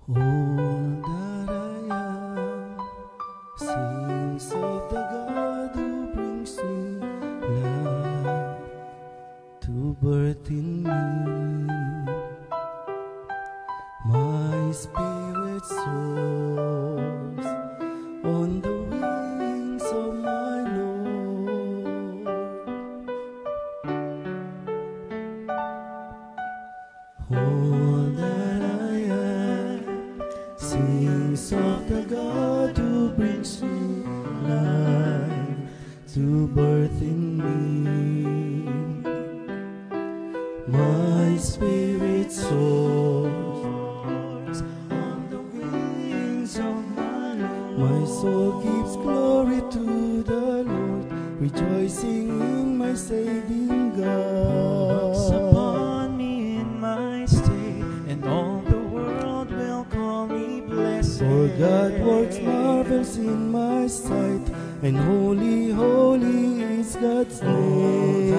All that I am sings of the God who brings new life to birth in me. My spirit soars on the wings of my Lord. All that I am sings of the God who brings new life to birth in me. My spirit soars on the wings of my Lord. My soul gives glory to the Lord, rejoicing in my saving God. Looks upon me in my state, and all the world will call me blessed. For God works marvels in my sight, and holy, holy is God's name.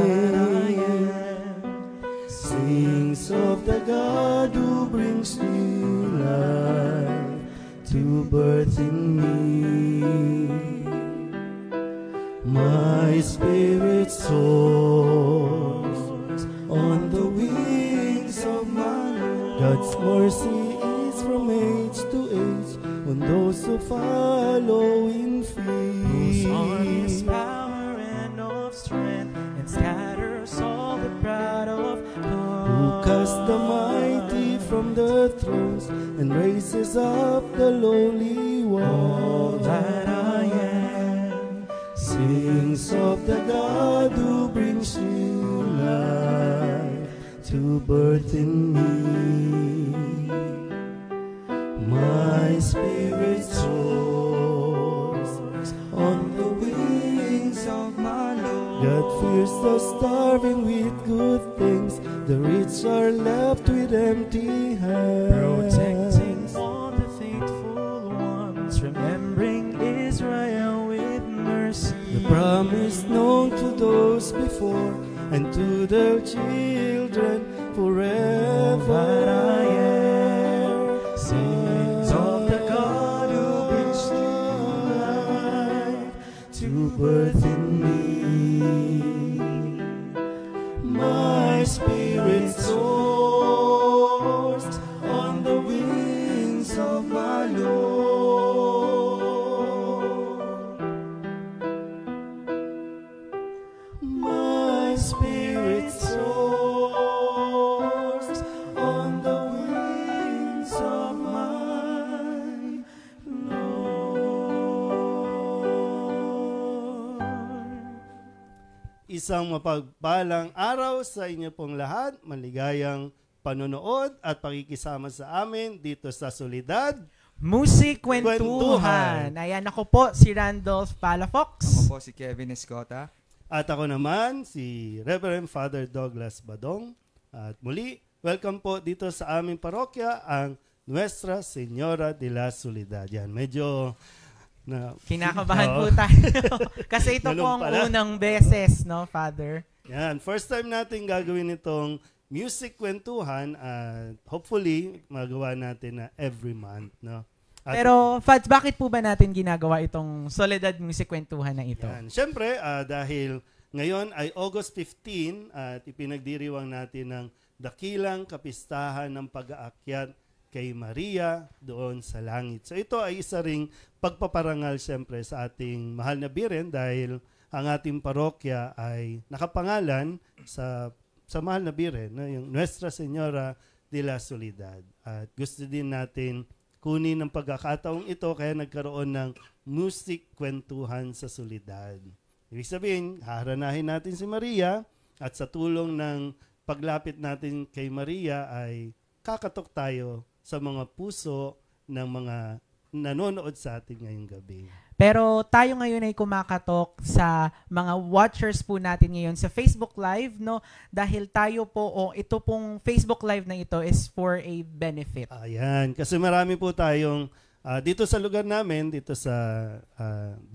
Sings of the God who brings new life to birth in me. My spirit soars on the wings of my Lord. God's mercy is from age to age on those who follow in Whose arm is faith. power and of strength, and scatters all the proud of Who casts the mighty from the thrones and raises up the lowly all one. that I am. Sings of the God who brings new life to birth in me. My spirit soars on the wings of my Lord. God fills the starving with good things, the rich are left with empty hands. Protecting all the faithful ones, remembering Israel with mercy. The promise known to those before and to their children forever. That I am. Sings of the God who brings new life to birth in me. My spirit soars on the wings of my Lord. My spirit soars on the wings of my Lord. Isang mapagpalang araw sa inyo pong lahat, maligayang panonood at pakikisama sa amin dito sa Solidad. Musik Kwentuhan. Kwentuhan. Ayan, ako po si Randolph Palafox. Ako po si Kevin Escota. At ako naman, si Reverend Father Douglas Badong. At muli, welcome po dito sa aming parokya, ang Nuestra Señora de la Soledad. Yan, medyo Kinakabahan Oo. po tayo. Kasi ito Ganun po ang pala. unang beses, no, Father? Yan, first time natin gagawin itong music kwentuhan at hopefully magawa natin na every month, no? At Pero, Fads, bakit po ba natin ginagawa itong Soledad Music Kwentuhan na ito? yan, syempre, dahil ngayon ay August 15 at ipinagdiriwang natin ng dakilang kapistahan ng pag-aakyat kay Maria doon sa langit. So ito ay isa ring pagpaparangal syempre sa ating mahal na Biren dahil ang ating parokya ay nakapangalan sa mahal na Biren, no? Yung Nuestra Señora de la Soledad. At gusto din natin kunin ng pagkakataong ito kaya nagkaroon ng music kwentuhan sa Soledad. Ibig sabihin, haharanahin natin si Maria at sa tulong ng paglapit natin kay Maria ay kakatok tayo sa mga puso ng mga nanonood sa atin ngayong gabi. Pero tayo ngayon ay kumakatok sa mga watchers po natin ngayon sa Facebook Live, no? Dahil tayo po, ito pong Facebook Live na ito is for a benefit. Ayan, kasi marami po tayong dito sa lugar namin, dito sa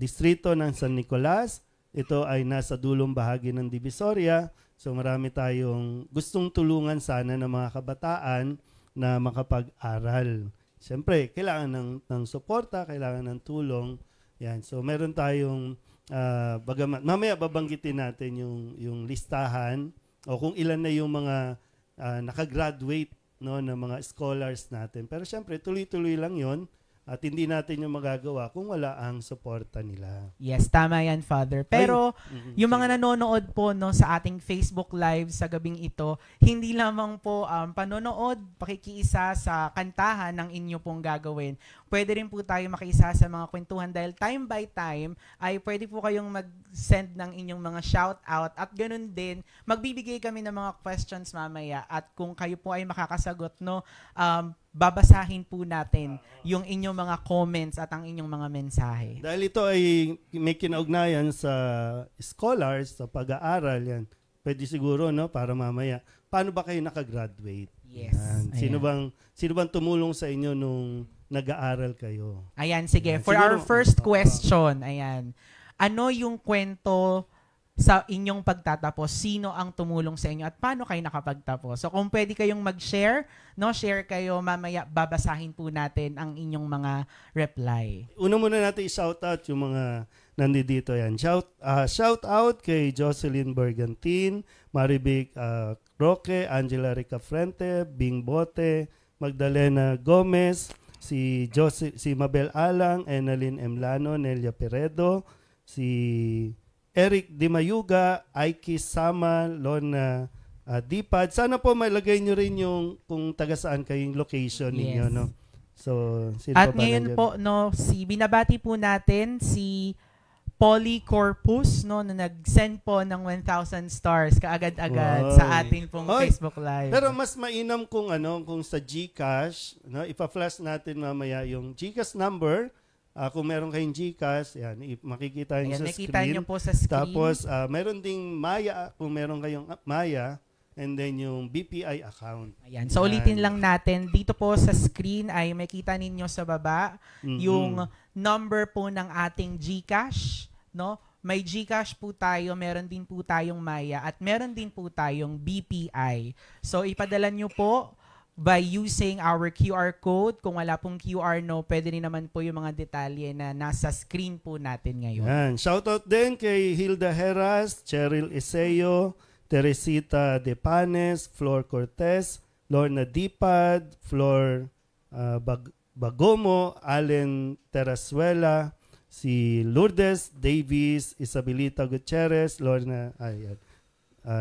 distrito ng San Nicolas. Ito ay nasa dulong bahagi ng Divisoria. So marami tayong gustong tulungan sana ng mga kabataan na makapag-aral. siyempre, kailangan ng suporta, kailangan ng tulong. Yan. So, meron tayong, mamaya babanggitin natin yung listahan o kung ilan na yung mga nakagraduate, no, ng mga scholars natin. Pero siyempre, tuloy-tuloy lang yon at hindi natin yung magagawa kung wala ang suporta nila. Yes, tama yan, Father. Pero yung mga nanonood po no sa ating Facebook Live sa gabing ito, hindi lamang po panonood, pakikiisa sa kantahan ng inyo pong gagawin. Pwede rin po tayo makiisa sa mga kwentuhan dahil time by time ay pwede po kayong mag-send ng inyong mga shout-out at ganun din, magbibigay kami ng mga questions mamaya at kung kayo po ay makakasagot, no, babasahin po natin yung inyong mga comments at ang inyong mga mensahe. Dahil ito ay may kinaugnayan sa scholars, sa pag-aaral yan. Pwede siguro, no, para mamaya. Paano ba kayo nakagraduate? Yes. Yan. Sino bang tumulong sa inyo nung nag-aaral kayo? Ayan, sige. Yan. For Siguro, our first question, ayan. Ano yung kwento sa inyong pagtatapos? Sino ang tumulong sa inyo at paano kayo nakapagtapos? So kung pwede kayong mag-share, no, share kayo, mamaya babasahin po natin ang inyong mga reply. Una muna natin i-shoutout yung mga nandito yan. Shout out kay Jocelyn Bergantin, Marivic Roque, Angela Rica Frente, Bing Bote, Magdalena Gomez, si Mabel Alang, Enalyn Emlano, Nelia Peredo, si Eric Dimayuga, Aiki Sama, Lona Dipad. Sana po malagay nyo rin yung kung taga saan kayong location ninyo. Yes. No? So, sino At pa ba ngayon nandyan? po, no, binabati po natin si Polycorpus, no, na nag-send po ng 1,000 stars kaagad-agad Wow. sa atin pong Oy, Facebook Live. Pero mas mainam kung kung sa GCash, no, ipa-flash natin mamaya yung GCash number. Kung meron kayong GCash, yan, makikita nyo Ayan, sa nakita screen. nyo po sa screen. Tapos, meron ding Maya, kung meron kayong Maya, and then yung BPI account. Ayan. So, ulitin lang natin. Dito po sa screen ay makita ninyo sa baba yung number po ng ating GCash, no? May GCash po tayo, meron din po tayong Maya, at meron din po tayong BPI. So, ipadala nyo po by using our QR code. Kung wala pong QR, no, pwede rin naman po yung mga detalye na nasa screen po natin ngayon. Yan. Shoutout din kay Hilda Heras, Cheryl Iseo, Teresita Depanes, Flor Cortez, Lorna Dipad, Flor Bagomo, Allen Terasuela, si Lourdes Davis, Isabelita Gutierrez, Lorna,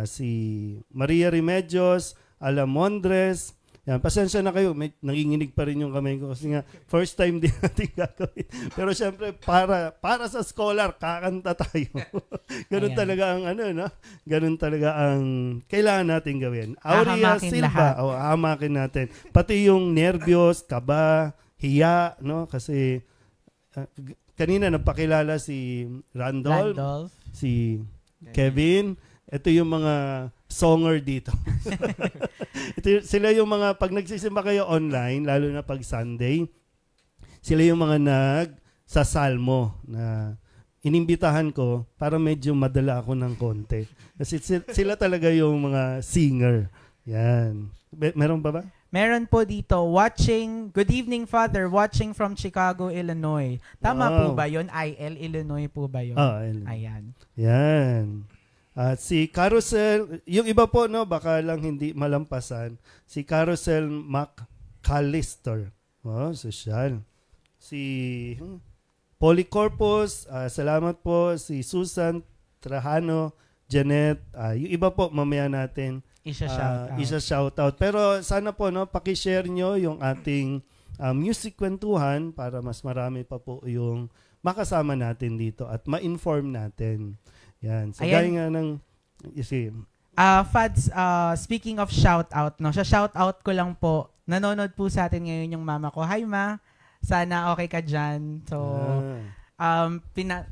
si Maria Remedios, Alamondres. Yan, pasensya na kayo, nanginginig pa rin yung kamay ko kasi nga first time din natin gagawin. Pero syempre para sa scholar kakanta tayo. Ganun Ayan. talaga ang no? Ganun talaga ang kailangan natin gawin. Aurea Hahamakin Silva, lahat. hamakin natin. Pati yung nervyos, kaba, hiya, no? Kasi kanina nagpakilala si Randolph, si Kevin. Ito yung mga songer dito. Sila yung mga, pag nagsisimba kayo online, lalo na pag Sunday, sila yung mga nagsasalmo na inimbitahan ko para medyo madala ako ng konti. Kasi sila talaga yung mga singer. Yan. Meron ba ba? Meron po dito, good evening Father, watching from Chicago, Illinois. Tama po ba yun? Illinois po ba yun? Ayan. Yan. At si Carousel, yung iba po, no, baka lang hindi malampasan, si Carousel McAllister. Social. Si Polycorpus, salamat po. Si Susan Trajano, Janet, yung iba po, mamaya natin isa-shoutout. Pero sana po, no, pakishare nyo yung ating music kwentuhan para mas marami pa po yung makasama natin dito at ma-inform natin. Yan. So, gaya nga ng, Fads, speaking of shout-out, no, shout-out ko lang po, nanonood po sa atin ngayon yung mama ko. Hi, Ma. Sana okay ka dyan. So,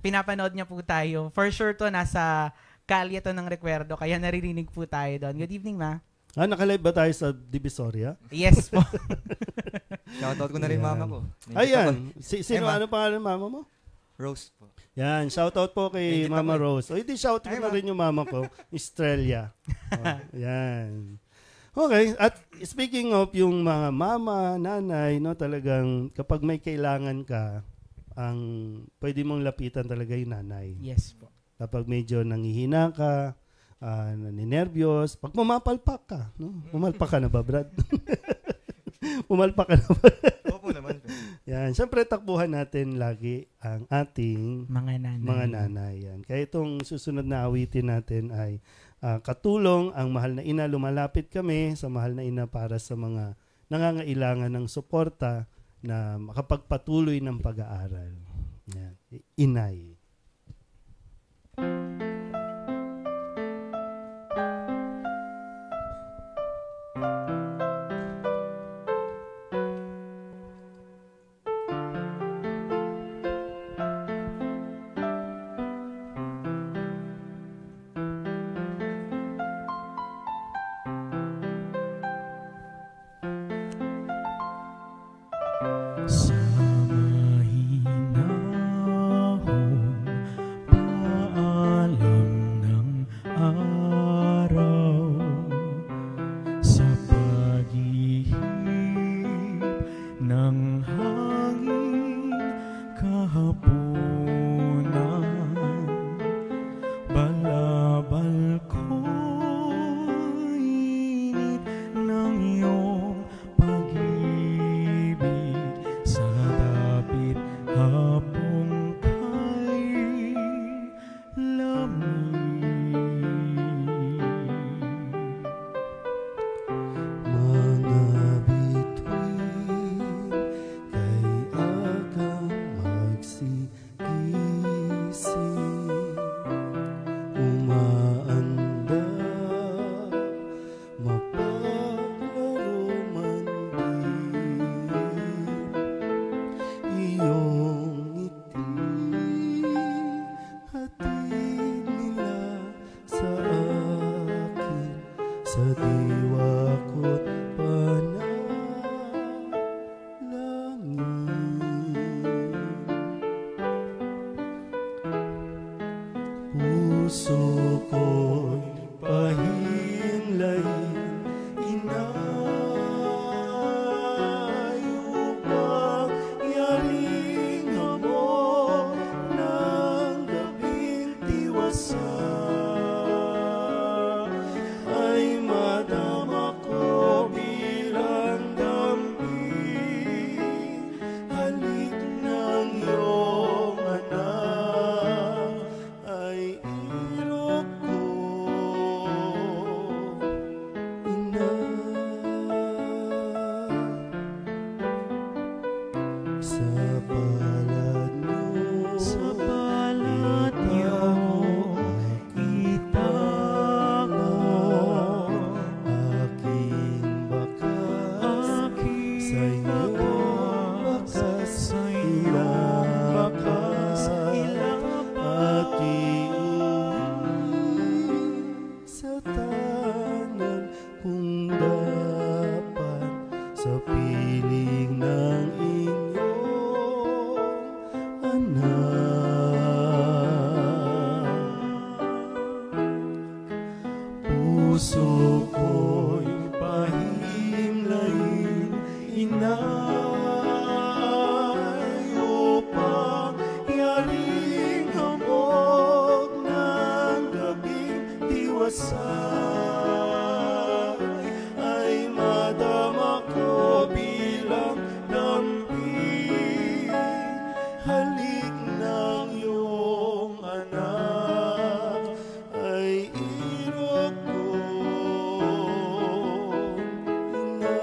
pinapanood niya po tayo. For sure to, nasa kalye to ng Recuerdo, kaya naririnig po tayo doon. Good evening, Ma. Nakalive ba tayo sa Divisoria? Yes po. Shoutout ko na rin mama ko. Ayan. Sino, Emma. ano pangalan ng mama mo? Rose po. Yan, shoutout po kay Edit Mama ako. Rose. O, hindi shoutout na rin yung mama ko, Estrella. Yan. Okay, at speaking of yung mga mama, nanay, no, talagang kapag may kailangan ka, ang pwede mong lapitan talaga yung nanay. Yes po. Kapag medyo nangihina ka, naninervyos, pag pumapalpak ka, no? Pumalpak ka na ba, Brad? Pumalpak ka na ba? Opo naman. Yan, syempre takbuhan natin lagi ang ating Mga nanay. Yan. Kaya itong susunod na awitin natin ay katulong ang mahal na ina. Lumalapit kami sa mahal na ina para sa mga nangangailangan ng suporta na makapagpatuloy ng pag-aaral. Yan. Inay. Sa mahinahong paalam ng araw, sa pag-ihip ng hangin kahapunan, balabal ko init ng iyong pag-ibig sa dapit hapong kay lamig. Mga bituin kay agang magsigising, umaandar, mapaglaro man din, iyong ngiti hatid nila sa akin, sa diwa ko't panalangin. Puso ko'y pahinlayin, inay, upang yaring hamon ng gabing tiwasan ay madama ko bilang damping halik ng iyong anak ay irok ko, ina. Sa palad niyo, itago aking bakas, sa iyong bakas, ilang at iuwi sa tanan kung dapat sa piling ng inyong anak. Puso ko'y pahimlayin, inay, upang yaring hamog ng gabing tiwasan ay madama ko bilang lamping halik ng iyong anak ay irok ko, ina.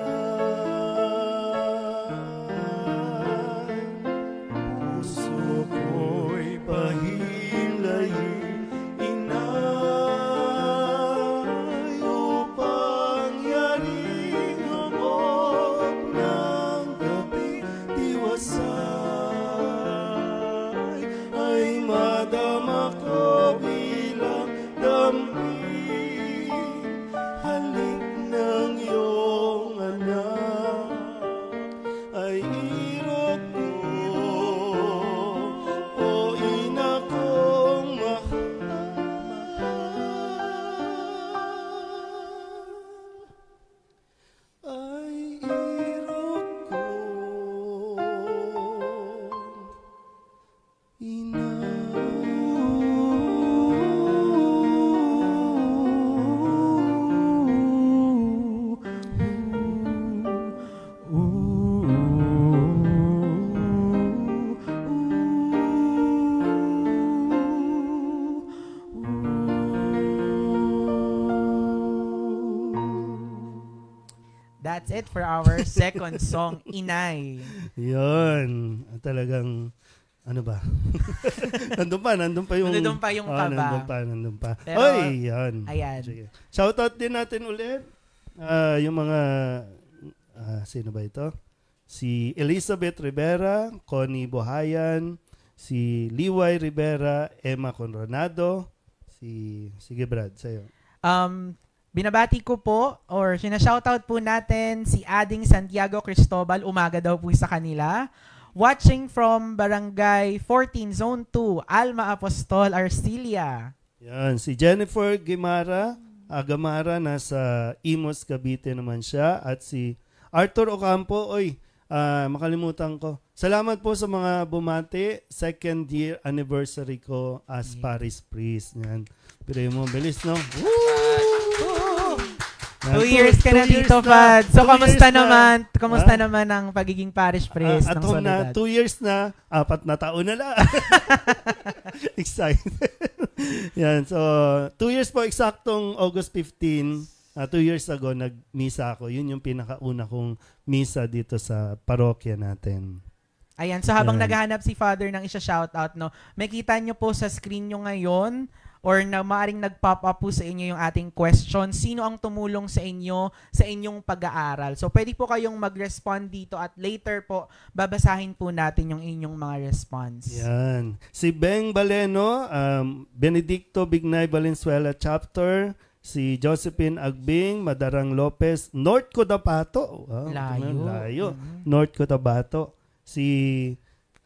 that's it for our second song, Inay. Yun. Talagang, ano ba? nandun pa yung... Nandun pa yung kaba. Nandun pa. Pero, Oy, yan. Ayan. Sige. Shoutout din natin ulit. Yung mga, sino ba ito? Si Elizabeth Rivera, Connie Bohayan, si Liway Rivera, Emma Conronado, sige Brad, sa'yo. Binabati ko po or sinashoutout po natin si Ading Santiago Cristobal, umaga daw po sa kanila. Watching from Barangay 14 Zone 2, Alma Apostol, Arcilia. Yan, si Jennifer Gamara, nasa Imos, Cavite naman siya. At si Arthur Ocampo, makalimutan ko. Salamat po sa mga bumati. Second year anniversary ko as Paris Priest. Yan. Pero mo, bilis, no? Woo! 2 years ka na dito, Fad. So, kamusta naman? Kamusta naman ang pagiging parish priest ng Soledad? 2 years na, 4 na taon na lang. Excited. Yan, so 2 years po, eksaktong August 15, 2 years ago, nag-misa ako. Yun yung pinakauna kong misa dito sa parokya natin. Ayan, so habang naghahanap si Father ng isa-shoutout, no, may kita nyo po sa screen nyo ngayon or na maaring nag-pop up po sa inyo yung ating question. Sino ang tumulong sa inyo sa inyong pag-aaral? So, pwede po kayong mag-respond dito at later po, babasahin po natin yung inyong mga response. Yan. Si Beng Baleno, Benedicto Bignay Valenzuela Chapter, si Josephine Agbing, Madarang Lopez, North Cotabato. Wow, layo. North Cotabato. Si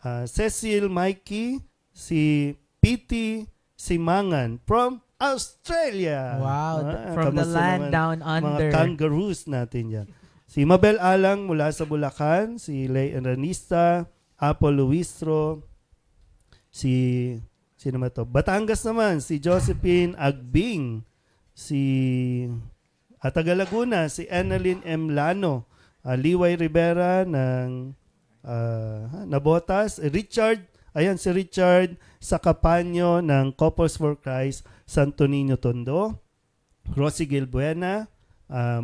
Cecil Mikey, si Piti Simangan from Australia. Wow, from the land down under. Mga kangaroos natin yan. Si Mabel Alang mula sa Bulacan, si Lay Enranista, Apple Luistro, sino ba to? Batangas naman, si Josephine Agbing, si Taga Laguna, si Annalyn M. Lano, Liway Rivera ng Nabotas, Richard, si Richard Sacapanyo ng Couples for Christ, Santo Niño Tondo, Rosie Gilbuena,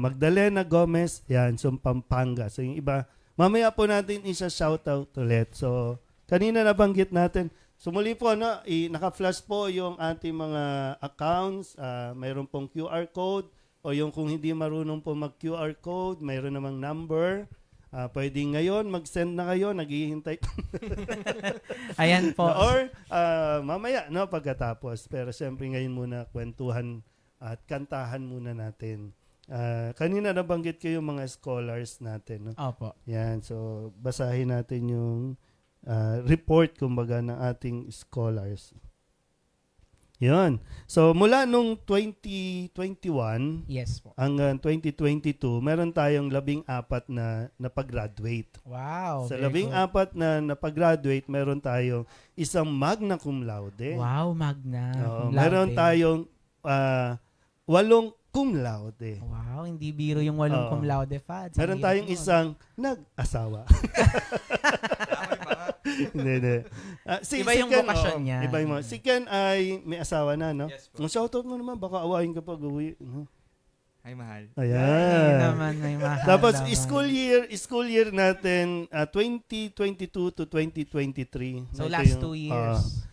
Magdalena Gomez, yan, so Pampanga. So yung iba, mamaya po natin isa-shoutout ulit. So, kanina nabanggit natin, muli po, naka-flash po yung ating mga accounts, mayroon pong QR code, o yung kung hindi marunong po mag-QR code, mayroon namang number. Pwede ngayon, mag-send na kayo, naghihintay. Ayan po. Or mamaya, pagkatapos. Pero siyempre ngayon muna, kwentuhan at kantahan muna natin. Kanina nabanggit ko yung mga scholars natin. No? Opo. Yan, so basahin natin yung report, kumbaga, ng ating scholars. Yun. So, mula nung 2021 yes po, hanggang 2022, meron tayong 14 na napag-graduate. Wow. Sa 14 na napag-graduate, meron tayong isang magna cum laude. Wow, magna. Meron tayong 8 cum laude. Wow, hindi biro yung 8 cum laude, Fad. Meron tayong isang nag-asawa. Hindi. Iba yung bokasyon niya. Iba yung si Ken ay may asawa na, no? Yes po. Shoutout mo naman, baka awahin ka pag uwi. Ay, mahal. Ayan. Ay, naman, may mahal. Tapos, naman. school year natin, 2022 to 2023. So, Ito last yung, 2 years.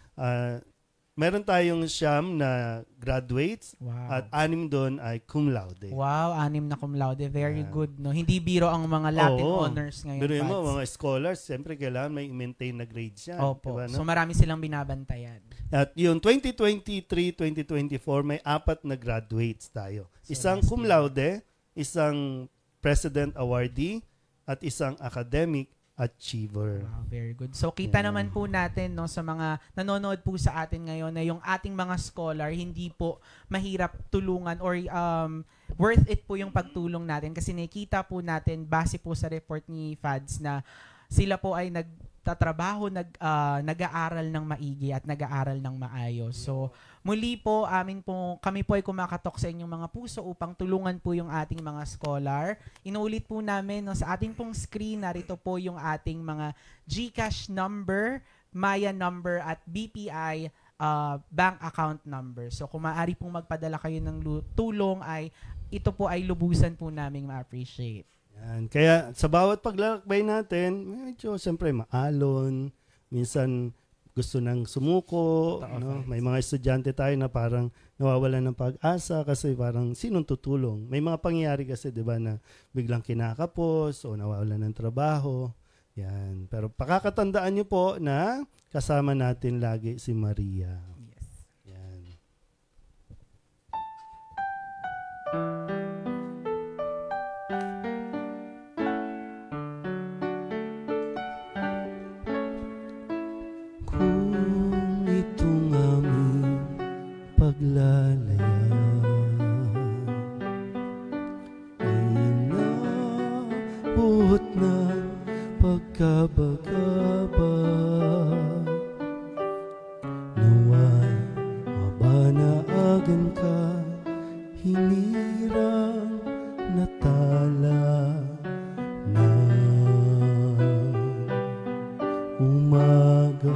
meron tayong 9 na graduates Wow. at 6 doon ay cum laude. Wow, 6 na cum laude. Very good, no? Hindi biro ang mga Latin honors ngayon. Pero yung Pads. mga scholars, siyempre kailangan may maintain na grades yan. Opo. Diba, no? So, marami silang binabantayan. At yung 2023-2024, may 4 na graduates tayo. So, Isang last cum year. laude, isang president awardee, at isang academic achiever. Wow, very good. So, kita naman po natin, no, sa mga nanonood po sa atin ngayon na yung ating mga scholar, hindi po mahirap tulungan or worth it po yung pagtulong natin kasi nakita po natin, base po sa report ni Fads, na sila po ay nagtatrabaho, nag-aaral ng maigi at nag-aaral ng maayos. So, muli po, kami po ay kumakatok sa inyong mga puso upang tulungan po yung ating mga scholar. Inuulit po namin, no, sa ating pong screen, narito po yung ating mga GCash number, Maya number, at BPI bank account number. So, kung maaari pong magpadala kayo ng tulong, ito po ay lubusan po namin ma-appreciate. Yan. Kaya sa bawat paglalakbay natin, medyo siyempre maalon, minsan gusto nang sumuko, Totoo, no? Father. May mga estudyante tayo na parang nawawalan ng pag-asa kasi parang sinong tutulong. May mga pangyayari kasi 'di ba na biglang kinakapos o nawawalan ng trabaho. Yan. Pero pakakatandaan niyo po na kasama natin lagi si Maria. Yes. Yan. Kung itong aming paglalaya inabuot na pagkabagaba naway mabanaagan ka hinirang natala na umaga.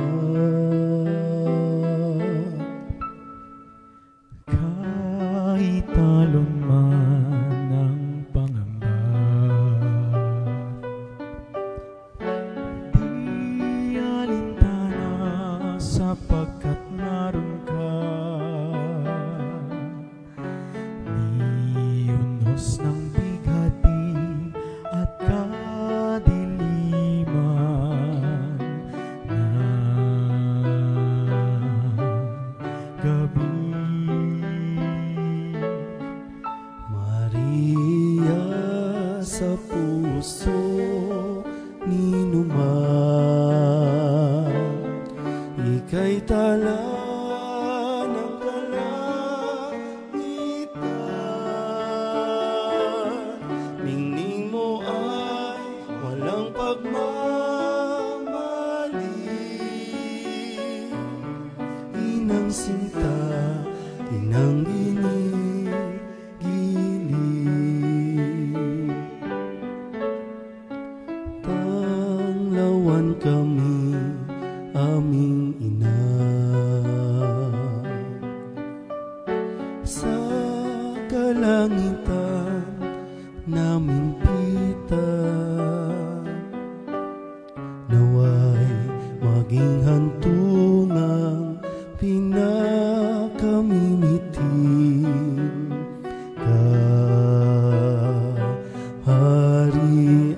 Kahit talon man ang pangamba, di alintana sapagkat naroon ka. Ni unos ng bighati at kadiliman gabi. Maria sa puso ninuman, ika'y tala ng kalangitan. Ningning mo ay walang pagmamali, inang sinta, inang ginigili. Tanglawan kami, aming ina, sa kalangitan namin pita, naway maging hantungang pinakamimiting kaharian.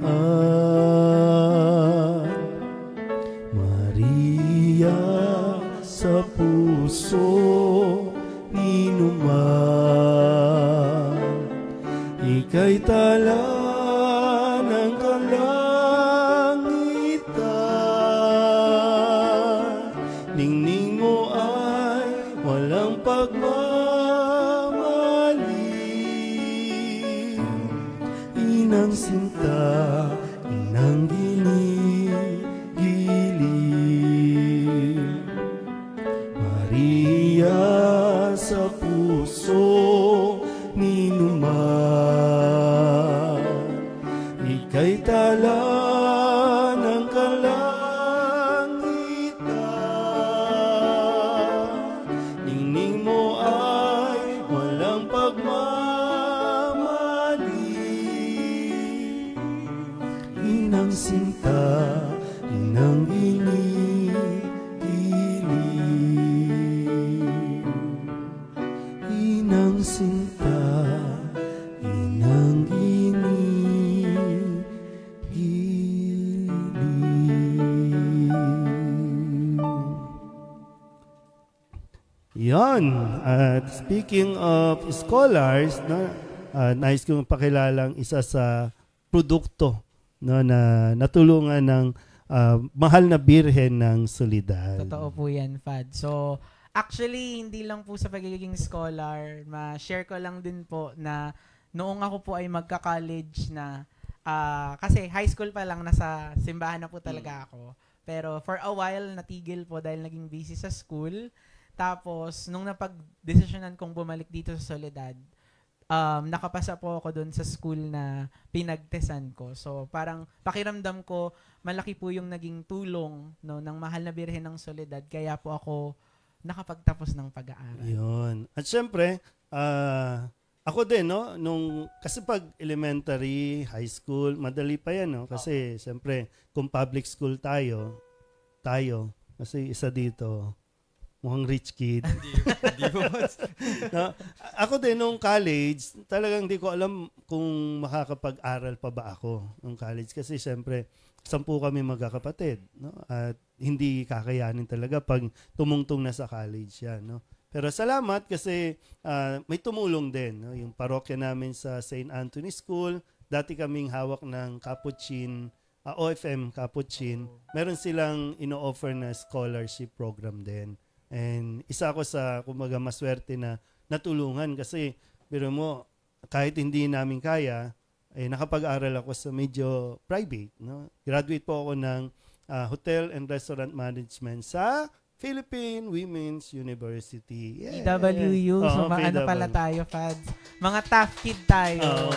Maria sa puso ninuman, ika'y tala ng kalangitan. Ningning mo ay walang pagmamali, inang sinta, inang ginigili. Maria sa puso ninuman, ika'y tala ng kalangitan. Ningning mo ay walang pagmamali, inang sinta, inang ginigili. Inang sinta, inang ginigili. Yan. At speaking of scholars, nais kong pakilalang isa sa produkto na natulungan ng mahal na birhen ng Soledad. Totoo po yan, Fad. So, actually, hindi lang po sa pagiging scholar, ma-share ko lang din po na noong ako po ay magka-college na, kasi high school pa lang, nasa simbahan na po talaga ako. Pero for a while, natigil po dahil naging busy sa school. Tapos, nung napag-desisyonan kong bumalik dito sa Soledad, nakapasa po ako doon sa school na pinagtesan ko. So, parang pakiramdam ko, malaki po yung naging tulong ng mahal na birhen ng Soledad. Kaya po ako nakapagtapos ng pag-aaral. Yun. At syempre, Ako din, no? Kasi pag elementary, high school, madali pa yan, no? Kasi, siyempre, kung public school tayo, kasi isa dito, mukhang rich kid. Hindi po. No? Ako din, nung college, talagang di ko alam kung makakapag-aral pa ba ako nung college. Kasi, siyempre, 10 kami magkakapatid, no? At hindi kakayanin talaga pag tumungtong na sa college yan, no? Pero salamat kasi may tumulong din. No? Yung parokya namin sa St. Anthony School, dati kaming hawak ng Capuchin, OFM Capuchin. Meron silang ino-offer na scholarship program din. And isa ako sa, kumbaga, maswerte na natulungan kasi, biro mo, kahit hindi namin kaya, nakapag-aral ako sa medyo private. No? Graduate po ako ng Hotel and Restaurant Management sa Philippine Women's University. Yeah. PWU. So, ano pala tayo, Fads? Mga tough kid tayo.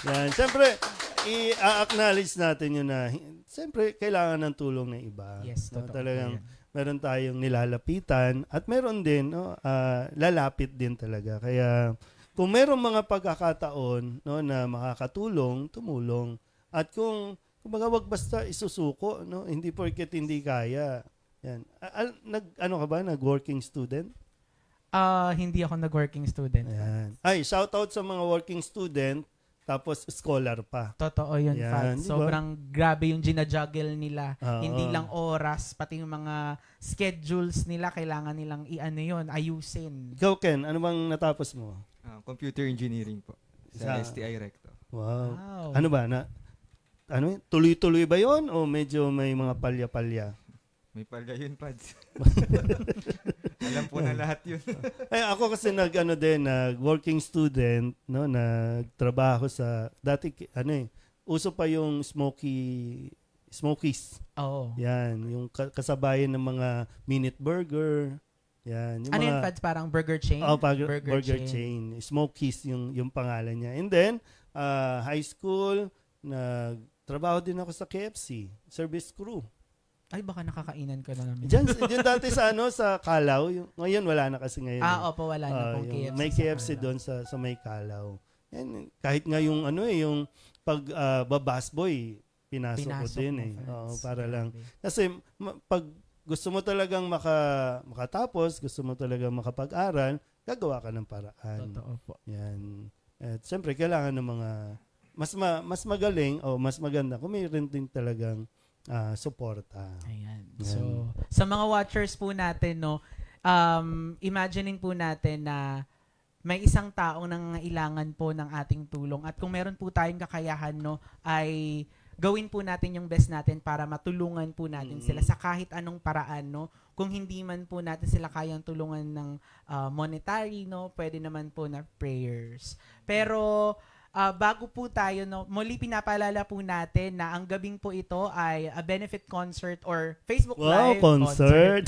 Yan. Siyempre, i-acknowledge natin yun na, siyempre, kailangan ng tulong ng iba. Yes, no? totoo. Talagang, meron tayong nilalapitan at meron din, no, lalapit din talaga. Kaya, kung meron mga pagkakataon, no, na makakatulong, tumulong. At kung kumbaga, wag basta isusuko, no? Hindi porket hindi kaya. Yan. Ano ka ba? Nag-working student? Hindi ako nag-working student. Ayan. Ay, shout out sa mga working student, tapos scholar pa. Totoo yun, Yan, Fat. diba? Sobrang grabe yung ginajuggle nila. Oo. Hindi lang oras, pati yung mga schedules nila, kailangan nilang ayusin. Ikaw, Ken, ano bang natapos mo? Computer engineering po. Sa Sa- STI Recto. Wow. Ano ba? Tuloy-tuloy ba yon o medyo may mga palya-palya? May palya yun, Pads. Alam po na lahat yun. Ako kasi nag-working student, no, nagtrabaho sa dati uso pa yung Smokies. Oo. Yan, yung kasabayan ng mga minute burger. Yan, yung Ano mga yun, Fads? Parang burger chain? burger chain. Smokies yung pangalan niya. And then high school, nagtrabaho din ako sa KFC, service crew. Ay, baka nakakainan ka na namin. Diyan dati sa sa Calaw, ngayon wala na kasi ngayon. Opo, wala na pong KFC. May KFC doon sa may Calaw. And kahit nga yung yung pag babasboy, pinasok ko din para lang. Kasi pag gusto mo talagang makatapos, gusto mo talagang makapag-aral, gagawa ka ng paraan. Totoo po. Yan. At siyempre kailangan ng mga mas magaling o mas maganda kung mayroon din talagang suporta. Ayan. So, sa mga watchers po natin, no, imaginein po natin na may isang taong nangangailangan po ng ating tulong. At kung meron po tayong kakayahan, no, ay gawin po natin yung best natin para matulungan po natin sila sa kahit anong paraan, no. Kung hindi man po natin sila kayang tulungan ng monetary, no, pwede naman po na prayers. Pero bago po tayo, no, muli pinapaalala po natin na ang gabing po ito ay a benefit concert or Facebook Live concert.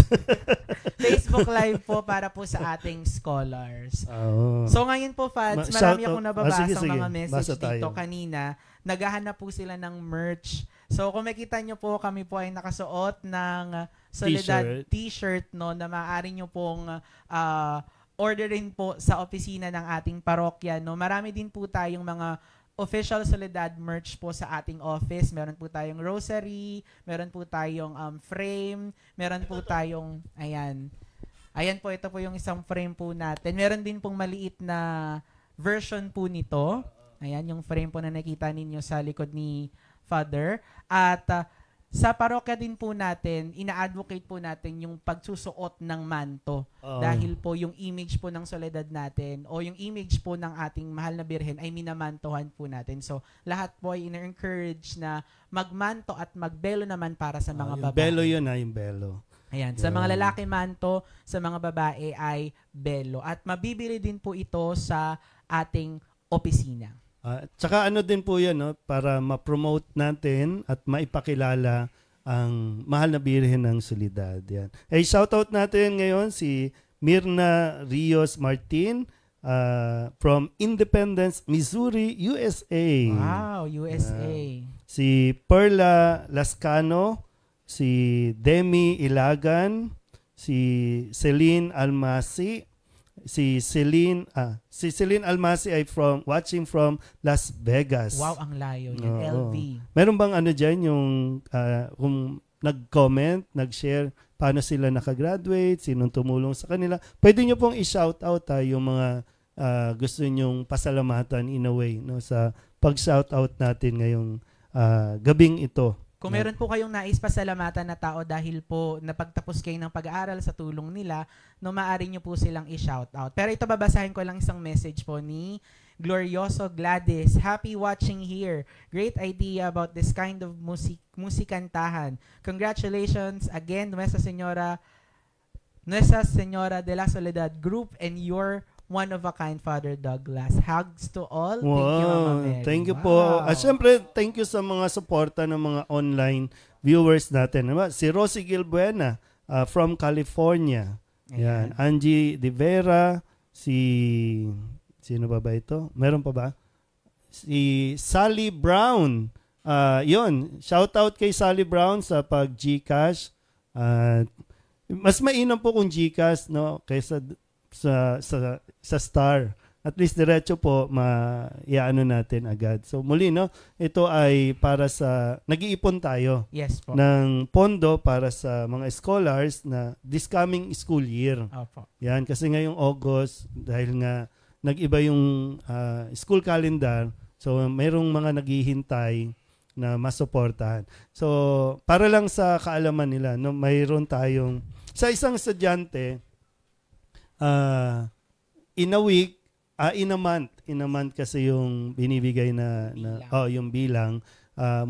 Facebook Live po para po sa ating scholars. Oh. So ngayon po, Fads, marami akong nababasang sige. mga message Basa tayo. dito kanina. Naghahanap po sila ng merch. So kung makita nyo po, kami po ay nakasuot ng Soledad t-shirt, no, na maaari nyo pong orderin po sa opisina ng ating parokya, no. Marami din po tayong mga official Soledad merch po sa ating office. Meron po tayong rosary, meron po tayong frame, meron po tayong ayan. Ayan po, ito po yung isang frame po natin. Meron din pong maliit na version po nito. Ayan yung frame po na nakita ninyo sa likod ni Father. At sa parokya din po natin, ina-advocate po natin yung pagsusuot ng manto. Dahil po yung image po ng Soledad natin o yung image po ng ating mahal na birhen ay minamantohan po natin. So, lahat po ay ina-encourage na magmanto at magbelo naman para sa mga babae. Belo yun yung belo. Ayan, sa mga lalaki manto, sa mga babae ay belo. At mabibili din po ito sa ating opisina. Tsaka ano din po yan, no, para ma-promote natin at maipakilala ang mahal na birhen ng Soledad. Yan. Shoutout natin ngayon si Mirna Rios Martin from Independence, Missouri, USA. Wow, USA. Si Perla Lascano, si Demi Ilagan, si Celine Almasi, Si Celine Almasi ay watching from Las Vegas. Wow, ang layo yun. Oo. LV. Meron bang ano dyan yung kung nag-comment, nag-share paano sila nakagraduate, sinong tumulong sa kanila. Pwede nyo pong i-shoutout yung mga gusto nyong pasalamatan in a way, no, sa pag-shoutout natin ngayong gabing ito. Kung meron po kayong nais pasalamatan na tao dahil po napagtapos kayo ng pag-aaral sa tulong nila, no, maaari nyo po silang i-shoutout. Pero ito, babasahin ko lang isang message po ni Glorioso Gladys. Happy watching here. Great idea about this kind of musikantahan. Congratulations again, Nuestra Señora de la Soledad Group and your one-of-a-kind Father Douglas. Hugs to all. Wow, Thank you, Mama Mary. thank you po. At syempre, thank you sa mga suporta ng mga online viewers natin. Si Rosie Gilbuena from California. Yan. Angie De Vera, sino ba ito? Meron pa ba? Si Sally Brown. Yun, shout out kay Sally Brown sa pag-Gcash. Mas mainam po kung Gcash, no, kaysa sa Star. At least diretso po iaano natin agad. So muli, no, ito ay para sa nag-iipon tayo. Yes po. Ng pondo para sa mga scholars na this coming school year. Opo. Yan, kasi ngayong August, dahil nga nag-iba yung school calendar, so mayroong mga naghihintay na masuportahan. So para lang sa kaalaman nila, no, mayroon tayong sa isang estudyante, in a week, in a month kasi yung binibigay na yung bilang,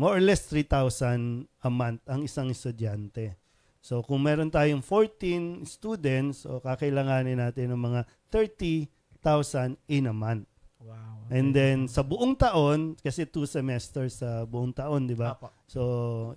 more or less 3,000 a month ang isang estudyante. So kung meron tayong 14 students, o kakailanganin natin ng mga 30,000 in a month. Wow. And then sa buong taon, kasi 2 semesters sa buong taon, di ba? Opo. So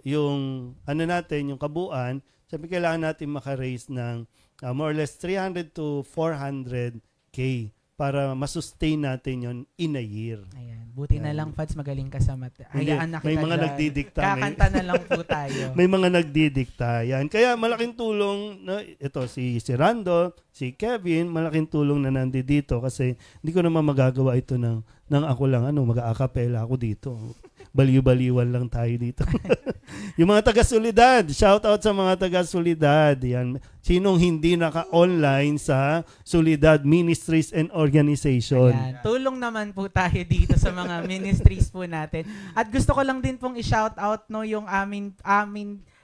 yung natin, yung kabuuan, sabi kailangan natin maka-raise ng more or less 300 to 400K para masustain natin yon in a year. Ayan. Buti na lang, Fads, magaling ka sa math. Hindi, Hayaan na kita may mga dyan. nagdidikta. Kakanta na lang po tayo. May mga nagdidikta. Yan. Kaya malaking tulong, no, ito si Rando, si Kevin, malaking tulong na nandito kasi hindi ko naman magagawa ito ng ako lang, mag-a-acapella ako dito. Baliw-baliwan lang tayo dito. Yung mga taga-Solidad, shout out sa mga taga-Solidad. Yan. Sinong hindi naka-online sa Solidad Ministries and Organization? Ayan. Tulong naman po tayo dito sa mga ministries po natin. At gusto ko lang din pong i-shout out, no, yung amin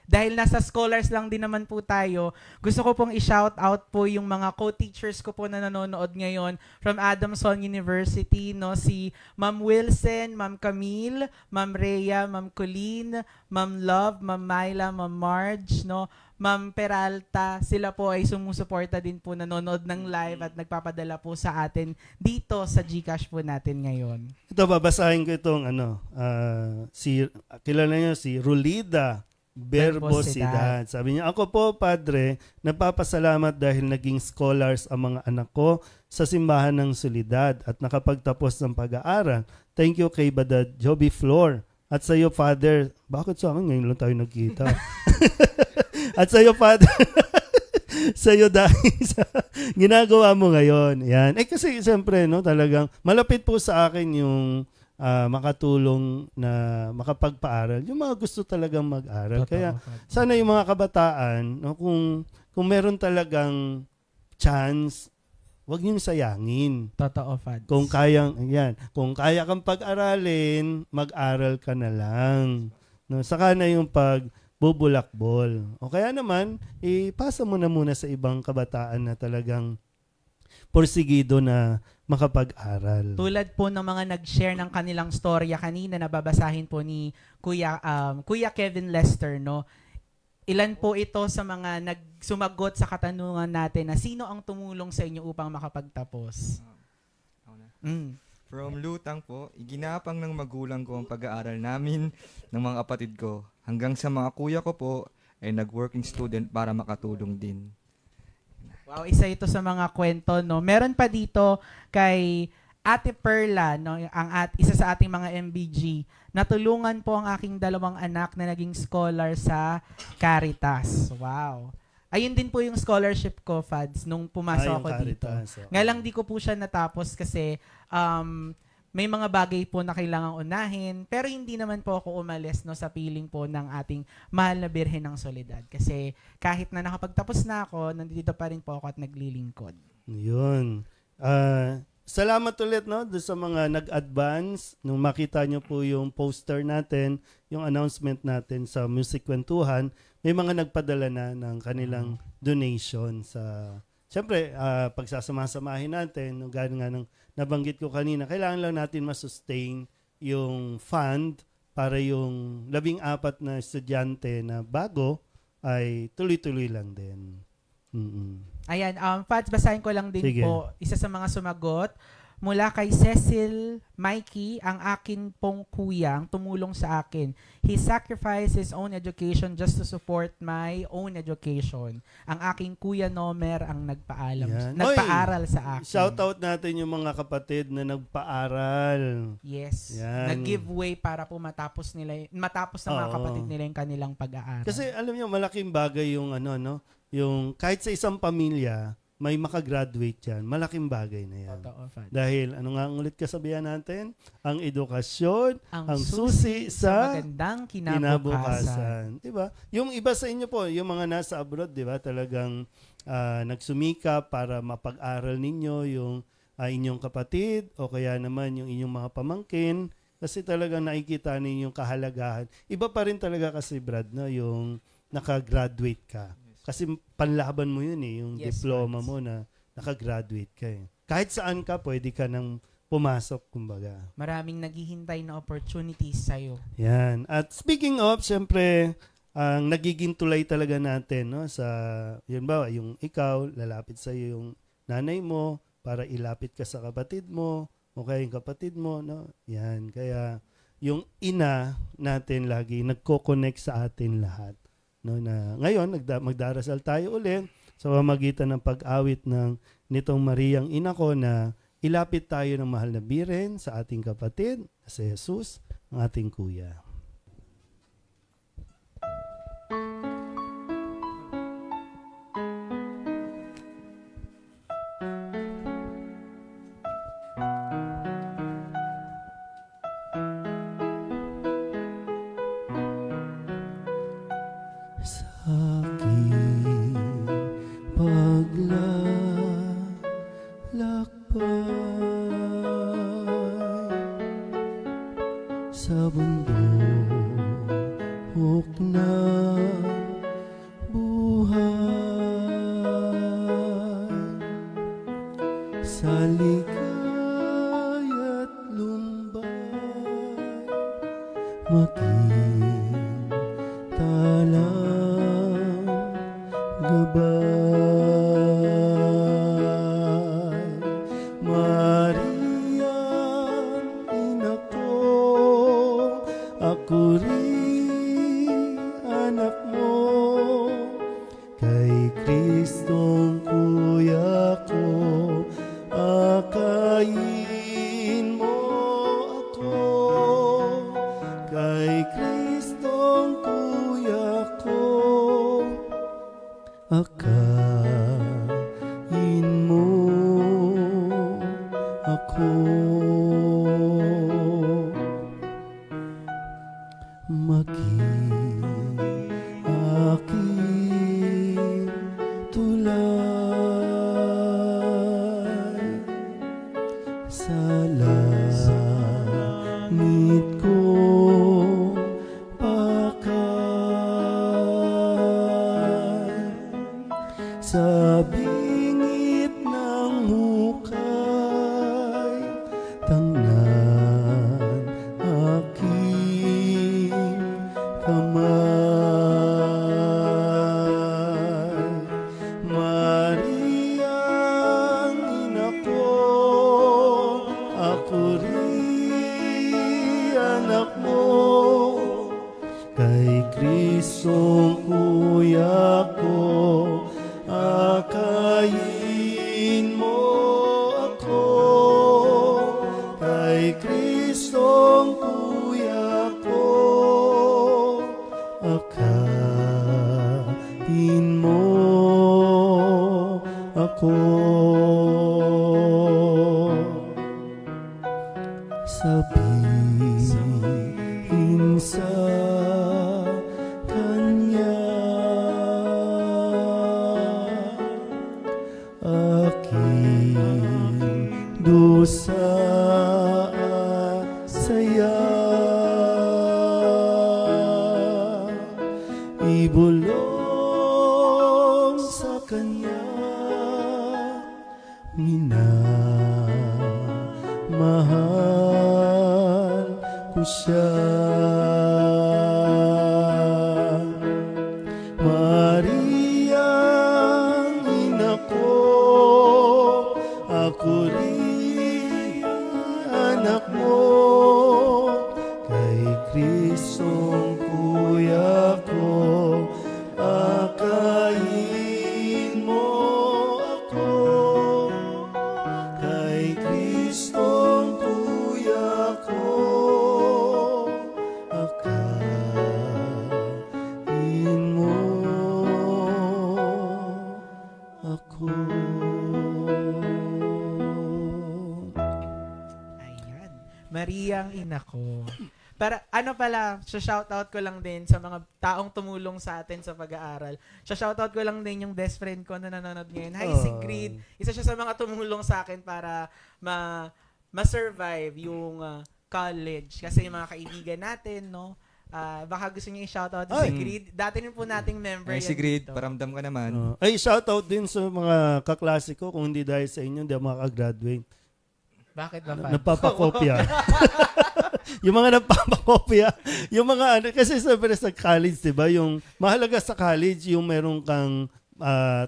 dahil nasa scholars lang din naman po tayo, gusto ko pong i-shout out po yung mga co-teachers ko po na nanonood ngayon from Adamson University, no, si Ma'am Wilson, Ma'am Camille, Ma'am Rhea, Ma'am Colleen, Ma'am Love, Ma'am Myla, Ma'am Marge, no, Ma'am Peralta, sila po ay sumusuporta din po, nanonood ng live at nagpapadala po sa atin dito sa Gcash po natin ngayon. Ito, babasahin ko itong kilala niyo si Rulida Berbosidad. Sabi niya, ako po, Padre, nagpapasalamat dahil naging scholars ang mga anak ko sa simbahan ng Solidad at nakapagtapos ng pag-aaral. Thank you kay Badad Joby Flor. At sa iyo, Father, bakit sa akin ngayon lang tayo nagkita? At sa iyo, Father, sa iyo dahil sa ginagawa mo ngayon. Yan. Kasi siyempre, no, talagang malapit po sa akin yung makatulong na makapagpaaral. Yung mga gusto talagang mag-aral. Kaya sana yung mga kabataan, no, kung meron talagang chance, wag niyong sayangin. Totoo, Fads. Kung kaya kang pag-aralin, mag-aral ka na lang. No, saka na yung pagbubulakbol. O kaya naman, ipasa mo na muna sa ibang kabataan na talagang porsigido na makapag-aral. Tulad po ng mga nag-share ng kanilang storya kanina, nababasahin po ni Kuya Kevin Lester, no? Ilan po ito sa mga nagsumagot sa katanungan natin na sino ang tumulong sa inyo upang makapagtapos? From Lutang po, iginapang ng magulang ko ang pag-aaral namin ng mga kapatid ko. Hanggang sa mga kuya ko po ay nag-working student para makatulong din. Wow, isa ito sa mga kwento, no. Meron pa dito kay Ate Perla, no, isa sa ating mga MBG. Natulungan po ang aking 2 anak na naging scholar sa Caritas. Wow. ayun din po yung scholarship ko, Fads, nung pumasok yung ako dito. Caritas, okay. Nga lang di ko po siya natapos kasi may mga bagay po na kailangang unahin, pero hindi naman po ako umalis no sa piling po ng ating mahal na Birhen ng Soledad. Kasi kahit na nakapagtapos na ako, nandito pa rin po ako at naglilingkod. Yun. Salamat ulit no doon sa mga nag-advance nung makita nyo po yung poster natin, yung announcement natin sa Music Kwentuhan, may mga nagpadala na ng kanilang donation sa siyempre pagsasama-samahin natin, nung gano'n nga nung nabanggit ko kanina, kailangan lang natin masustain yung fund para yung 14 na estudyante na bago ay tuloy-tuloy lang din. Ayan, Fads, basahin ko lang din Sige. po isa sa mga sumagot. Mula kay Cecil Mikey, ang akin pong kuyang tumulong sa akin. He sacrificed his own education just to support my own education. Ang aking kuya Nomer ang nagpaaral sa akin. Shoutout natin yung mga kapatid na nagpaaral. Yes. Yan. Nag-give way para po matapos ng mga kapatid nila yung kanilang pag-aaral. Kasi alam niyo, malaking bagay yung yung kahit sa isang pamilya, may makagraduate yan. Malaking bagay na yan. Totoo, Fads. Dahil, ano nga ang ulit kasabihan natin? Ang edukasyon, ang sa susi sa magandang kinabukasan. kinabukasan. Diba? Yung iba sa inyo po, yung mga nasa abroad, diba? Talagang nagsumika para mapag-aral ninyo yung inyong kapatid o kaya naman yung inyong mga pamangkin kasi talagang nakikita ninyo yung kahalagahan. Iba pa rin talaga kasi, Brad, no? Yung nakagraduate ka. Kasi panlaban mo yun yung Yes, diploma Fads. mo na nakagraduate ka Kahit saan ka, pwede ka nang pumasok, kumbaga. Maraming naghihintay na opportunities sa'yo. Yan. At speaking of, siyempre, ang nagiging tulay talaga natin, no, sa, yun ba, yung ikaw, lalapit sa iyo yung nanay mo para ilapit ka sa kapatid mo, o kaya yung kapatid mo, no? Yan. Kaya, yung ina natin lagi, nagko-connect sa atin lahat. No, na ngayon magdarasal tayo ulit sa pamamagitan ng pag-awit nitong Mariang ina ko na ilapit tayo ng mahal na Birhen sa ating kapatid si Jesus, ang ating kuya. Sa bundok na buhay, sa ligay at lumbay, maging talang gabay. Ako rin anak mo, kay Kristong kuya ko, akayin mo ako. Kay Kristong kuya ko, akayin mo ako. Maging aking tulay sa langit ko pakay, sa bingit ng hukay, tangnan aking kamay. Mariang ina ko, ako rin anak mo, kay Kristong kuya ko, akayin mo ako. Kay Kristong kuya ko, akayin mo ako. Sabihin sa Kanya, aking dusa at saya, ibulong sa Kanya, minamahal ko siya. Mariang ina ko, ako rin anak mo, kay Kristong kuya ko, akayin mo ako. Kay Kristong kuya ko, akayin mo ako. Ayan. Mariang ina ko. Para ano pala, shoutout ko lang din sa mga taong tumulong sa atin sa pag-aaral. Shoutout ko lang din yung best friend ko na nanonood ngayon. Hi, Sigrid. Isa siya sa mga tumulong sa akin para ma-survive yung college. Kasi yung mga kaibigan natin, no? Baka gusto niyo i-shoutout si Sigrid. Dati rin po nating member Ay, yan Sigrid, dito. paramdam ka naman. Ay, shoutout din sa mga kaklase ko. Kung hindi dahil sa inyo, hindi ako makakagraduate. Bakit ba, Fad? Nagpapakopya. Yung mga nagpapakopya, yung mga ano, kasi sabi sa college, di ba, yung mahalaga sa college, yung meron kang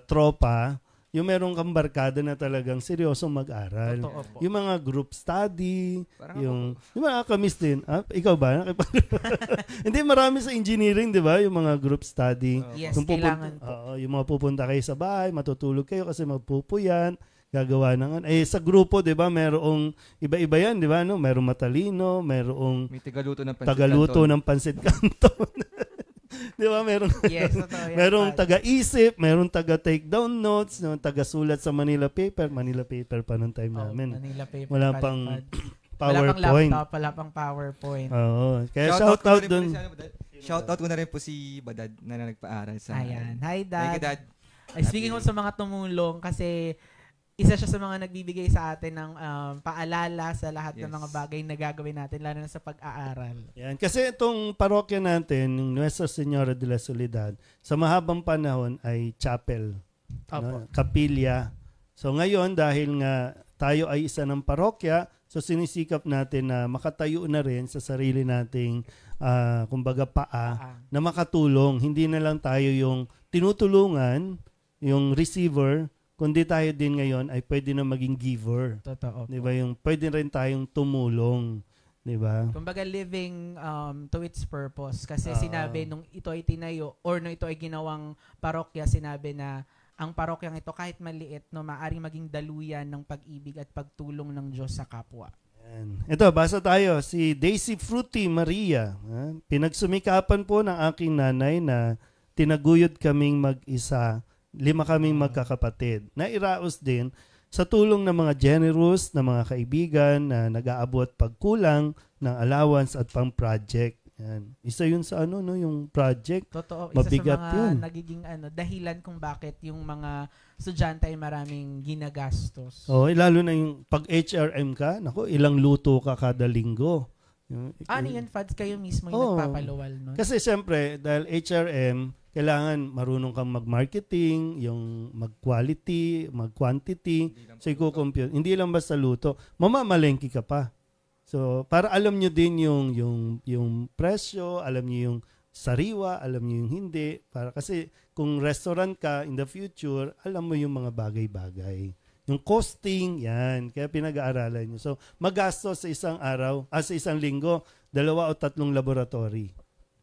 tropa, yung meron kang barkada na talagang seryosong mag-aral. Totoo po. Yung mga group study, Parang yung, di ba, nakakamiss din. Ikaw ba? Hindi, marami sa engineering, di ba, yung mga group study. Yes, Kung kailangan po. yung mga pupunta kayo sa bahay, matutulog kayo kasi magpupuyan, gagawa ng sa grupo, 'di ba, merong iba-iba 'yan, 'di ba, no? Merong matalino, merong May tagaluto ng pansit tagaluto canton. ng pansit canton. 'Di ba, merong Yes, totoo yan, merong Fad. taga-isip, merong taga-take down notes, no, taga-sulat sa Manila paper pa nung time Oh, namin. Manila paper Wala pala, pang Fad. Wala pang PowerPoint. laptop, wala pang PowerPoint. Oo. Kaya Shoutout shout out ko na rin po doon. si ano, Badad. Shoutout ko na rin po si Badad na nagpaaral sa Ayan. Hi, Thank you, Dad. Dad. Ay, speaking of sa mga tumulong, kasi isa siya sa mga nagbibigay sa atin ng paalala sa lahat ng Yes. mga bagay na gagawin natin, lalo na sa pag-aaral. Yan. Kasi itong parokya natin, yung Nuestra Señora de la Soledad, sa mahabang panahon ay chapel, Opo. kapilya. So ngayon, dahil nga tayo ay isa ng parokya, so sinisikap natin na makatayo na rin sa sarili nating, kumbaga paa, na makatulong. Hindi na lang tayo yung tinutulungan, yung receiver, kundi tayo din ngayon ay pwede na maging giver. Totoo. Di ba? Yung pwede rin tayong tumulong. Di ba? Kumbaga living to its purpose. Kasi Oo. sinabi nung ito ay tinayo or nung ito ay ginawang parokya, sinabi na ang parokyang ito kahit maliit, no, maaaring maging daluyan ng pag-ibig at pagtulong ng Diyos sa kapwa. Yan. Ito, basa tayo. Si Daisy Fruity Maria. Pinagsumikapan po ng aking nanay na tinaguyod kaming mag-isa. 5 kaming magkakapatid. Nairaos din sa tulong ng mga generous na mga kaibigan na nag-aabot pagkulang ng allowance at pang-project. Yan. Isa yun sa yung project. Totoo. Mabigat Isa sa mga yun. nagiging dahilan kung bakit yung mga estudyante ay maraming ginagastos. Oh, lalo na yung pag HRM ka, nako, ilang luto ka kada linggo. Ano yan, Fads? Kayo mismo Oo. yung nagpapaluwal nun? Kasi siyempre, dahil HRM, kailangan marunong kang mag-marketing, yung mag-quality, mag-quantity. So, i-compute. Hindi lang basta luto. Mamamalengke ka pa. So, para alam nyo din yung presyo, alam nyo yung sariwa, alam nyo yung hindi. Para kasi kung restaurant ka in the future, alam mo yung mga bagay-bagay. Yung costing, yan. Kaya pinag-aaralan nyo. So, magastos sa isang araw, sa isang linggo, 2 o 3 laboratory.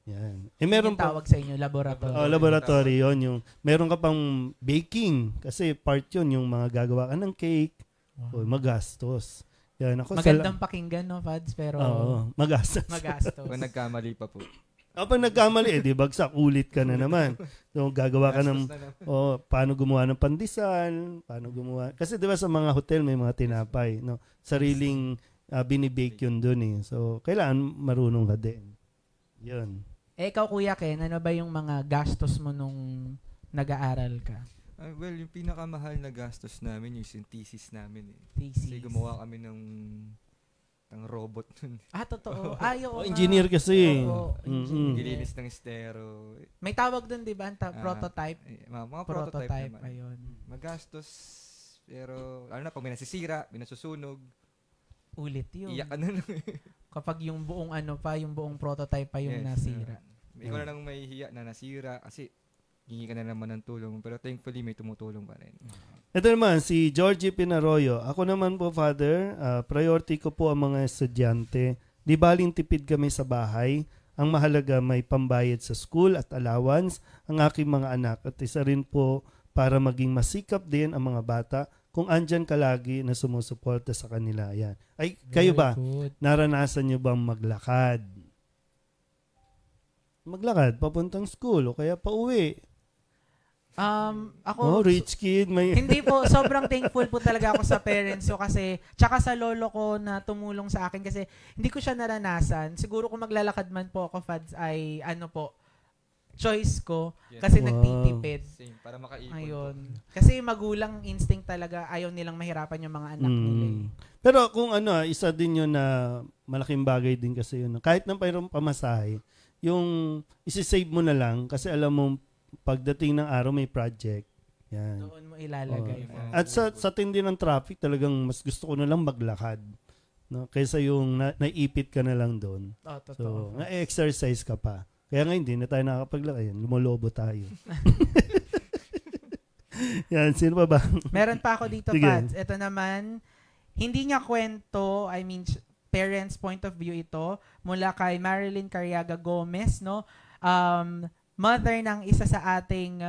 Yan. Meron yung tawag sa inyo, laboratory. laboratory yon, yung meron ka pang baking kasi part yon yung mga gagawa ka ng cake. Wow. Magastos. Yan ako Magandang pakinggan, no, Fads? Pero magastos. magastos. Kung nagkamali pa po. Kapag nagkamali, di bagsak, ulit ka na naman. So, gagawa ka ng, paano gumawa ng pandesal, paano gumawa. Kasi di ba sa mga hotel may mga tinapay, no? Sariling binibake yun dun eh. So, kailangan marunong ka din. Yun. Ikaw, Kuya Ken, ano ba yung mga gastos mo nung nag-aaral ka? Well, yung pinakamahal na gastos namin, yung thesis namin. Thesis. Kasi gumawa kami ng robot nun. Totoo. Engineer kasi. Oo, engineer. Gilinis ng estero. May tawag dun, di ba? Prototype. Mga prototype naman. Ayun. Magastos, pero lalo na pag may nasisira, may nasusunog, Ulit yun. iyak ka na lang. Kapag yung buong yung buong prototype pa yung nasira. Ikaw na lang may hiya na nasira kasi hingi ka na naman ng tulong. Pero thankfully, may tumutulong pa rin. Ito naman, si Georgie Pinaroyo. Ako naman po, Father, priority ko po ang mga estudyante. Di baling tipid kami sa bahay. Ang mahalaga may pambayad sa school at allowance ang aking mga anak. At isa rin po para maging masikap din ang mga bata kung andyan ka lagi na sumusuporta sa kanila. Yan. Ay, kayo ba? Good. Naranasan nyo bang maglakad? Maglakad, papuntang school o kaya pauwi. Ako, Rich kid. hindi po, sobrang thankful po talaga ako sa parents ko kasi, tsaka sa lolo ko na tumulong sa akin kasi hindi ko siya naranasan. Siguro kung maglalakad man po ako, Fads, ay choice ko kasi nagtitipid. Same, para makaipon. Ayun. Kasi magulang instinct talaga, ayaw nilang mahirapan yung mga anak nila. Pero kung isa din yun na malaking bagay din kasi yun. Kahit na mayroong pamasahe, yung isi-save mo na lang kasi alam mo pagdating ng araw may project. Yan. Doon mo ilalagay. At sa tindi ng traffic, talagang mas gusto ko na lang maglakad. No? Kaysa yung naipit ka na lang doon. Totoo. So, na-exercise ka pa. Kaya ngayon, hindi na tayo nakakapaglakad. Lumolobo tayo. Yan, sino pa ba? Meron pa ako dito, Sige. Pads. Ito naman, hindi niya kwento, parents' point of view ito, mula kay Marilyn Cariaga Gomez, no? Mother ng isa sa ating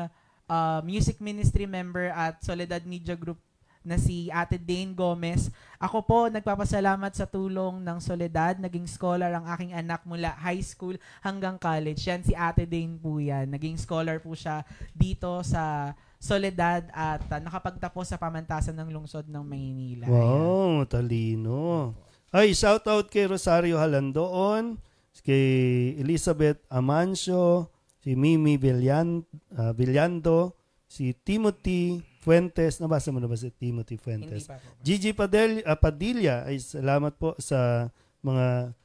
music ministry member at Soledad Media Group na si Ate Dane Gomez. Ako po, nagpapasalamat sa tulong ng Soledad. Naging scholar ang aking anak mula high school hanggang college. Yan, si Ate Dane po yan. Naging scholar po siya dito sa Soledad at nakapagtapos sa pamantasan ng lungsod ng Maynila. Wow, talino. Ay, shout out kay Rosario Halandoon, kay Elizabeth Amancio, si Mimi Villando, si Timothy Fuentes. Nabasa mo na ba si Timothy Fuentes? Hindi pa po. Gigi Padilla, ay salamat po sa mga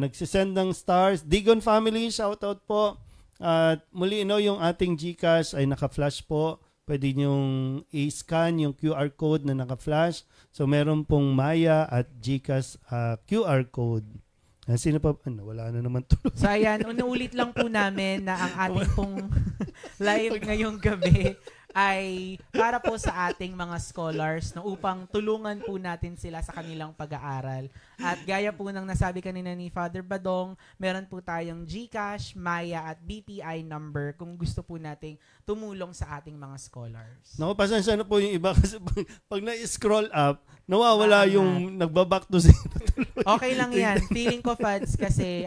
nagsisend ng stars. Digon family, shout out po. At muli yung ating GCash ay naka-flash po. Pwede nyong i-scan yung QR code na naka-flash. So meron pong Maya at GCash QR code. Sino pa? Wala na naman tulog. So ayan, unuulit lang po namin na ang ating pong live ngayong gabi ay para po sa ating mga scholars no, upang tulungan po natin sila sa kanilang pag-aaral. At gaya po ng nasabi kanina ni Father Badong, meron po tayong GCash, Maya at BPI number kung gusto po nating tumulong sa ating mga scholars. Naku, pasensya na po yung iba kasi pag na-scroll up, nawawala yung nagbaback to zero. Okay lang yan. Feeling ko, Fads, kasi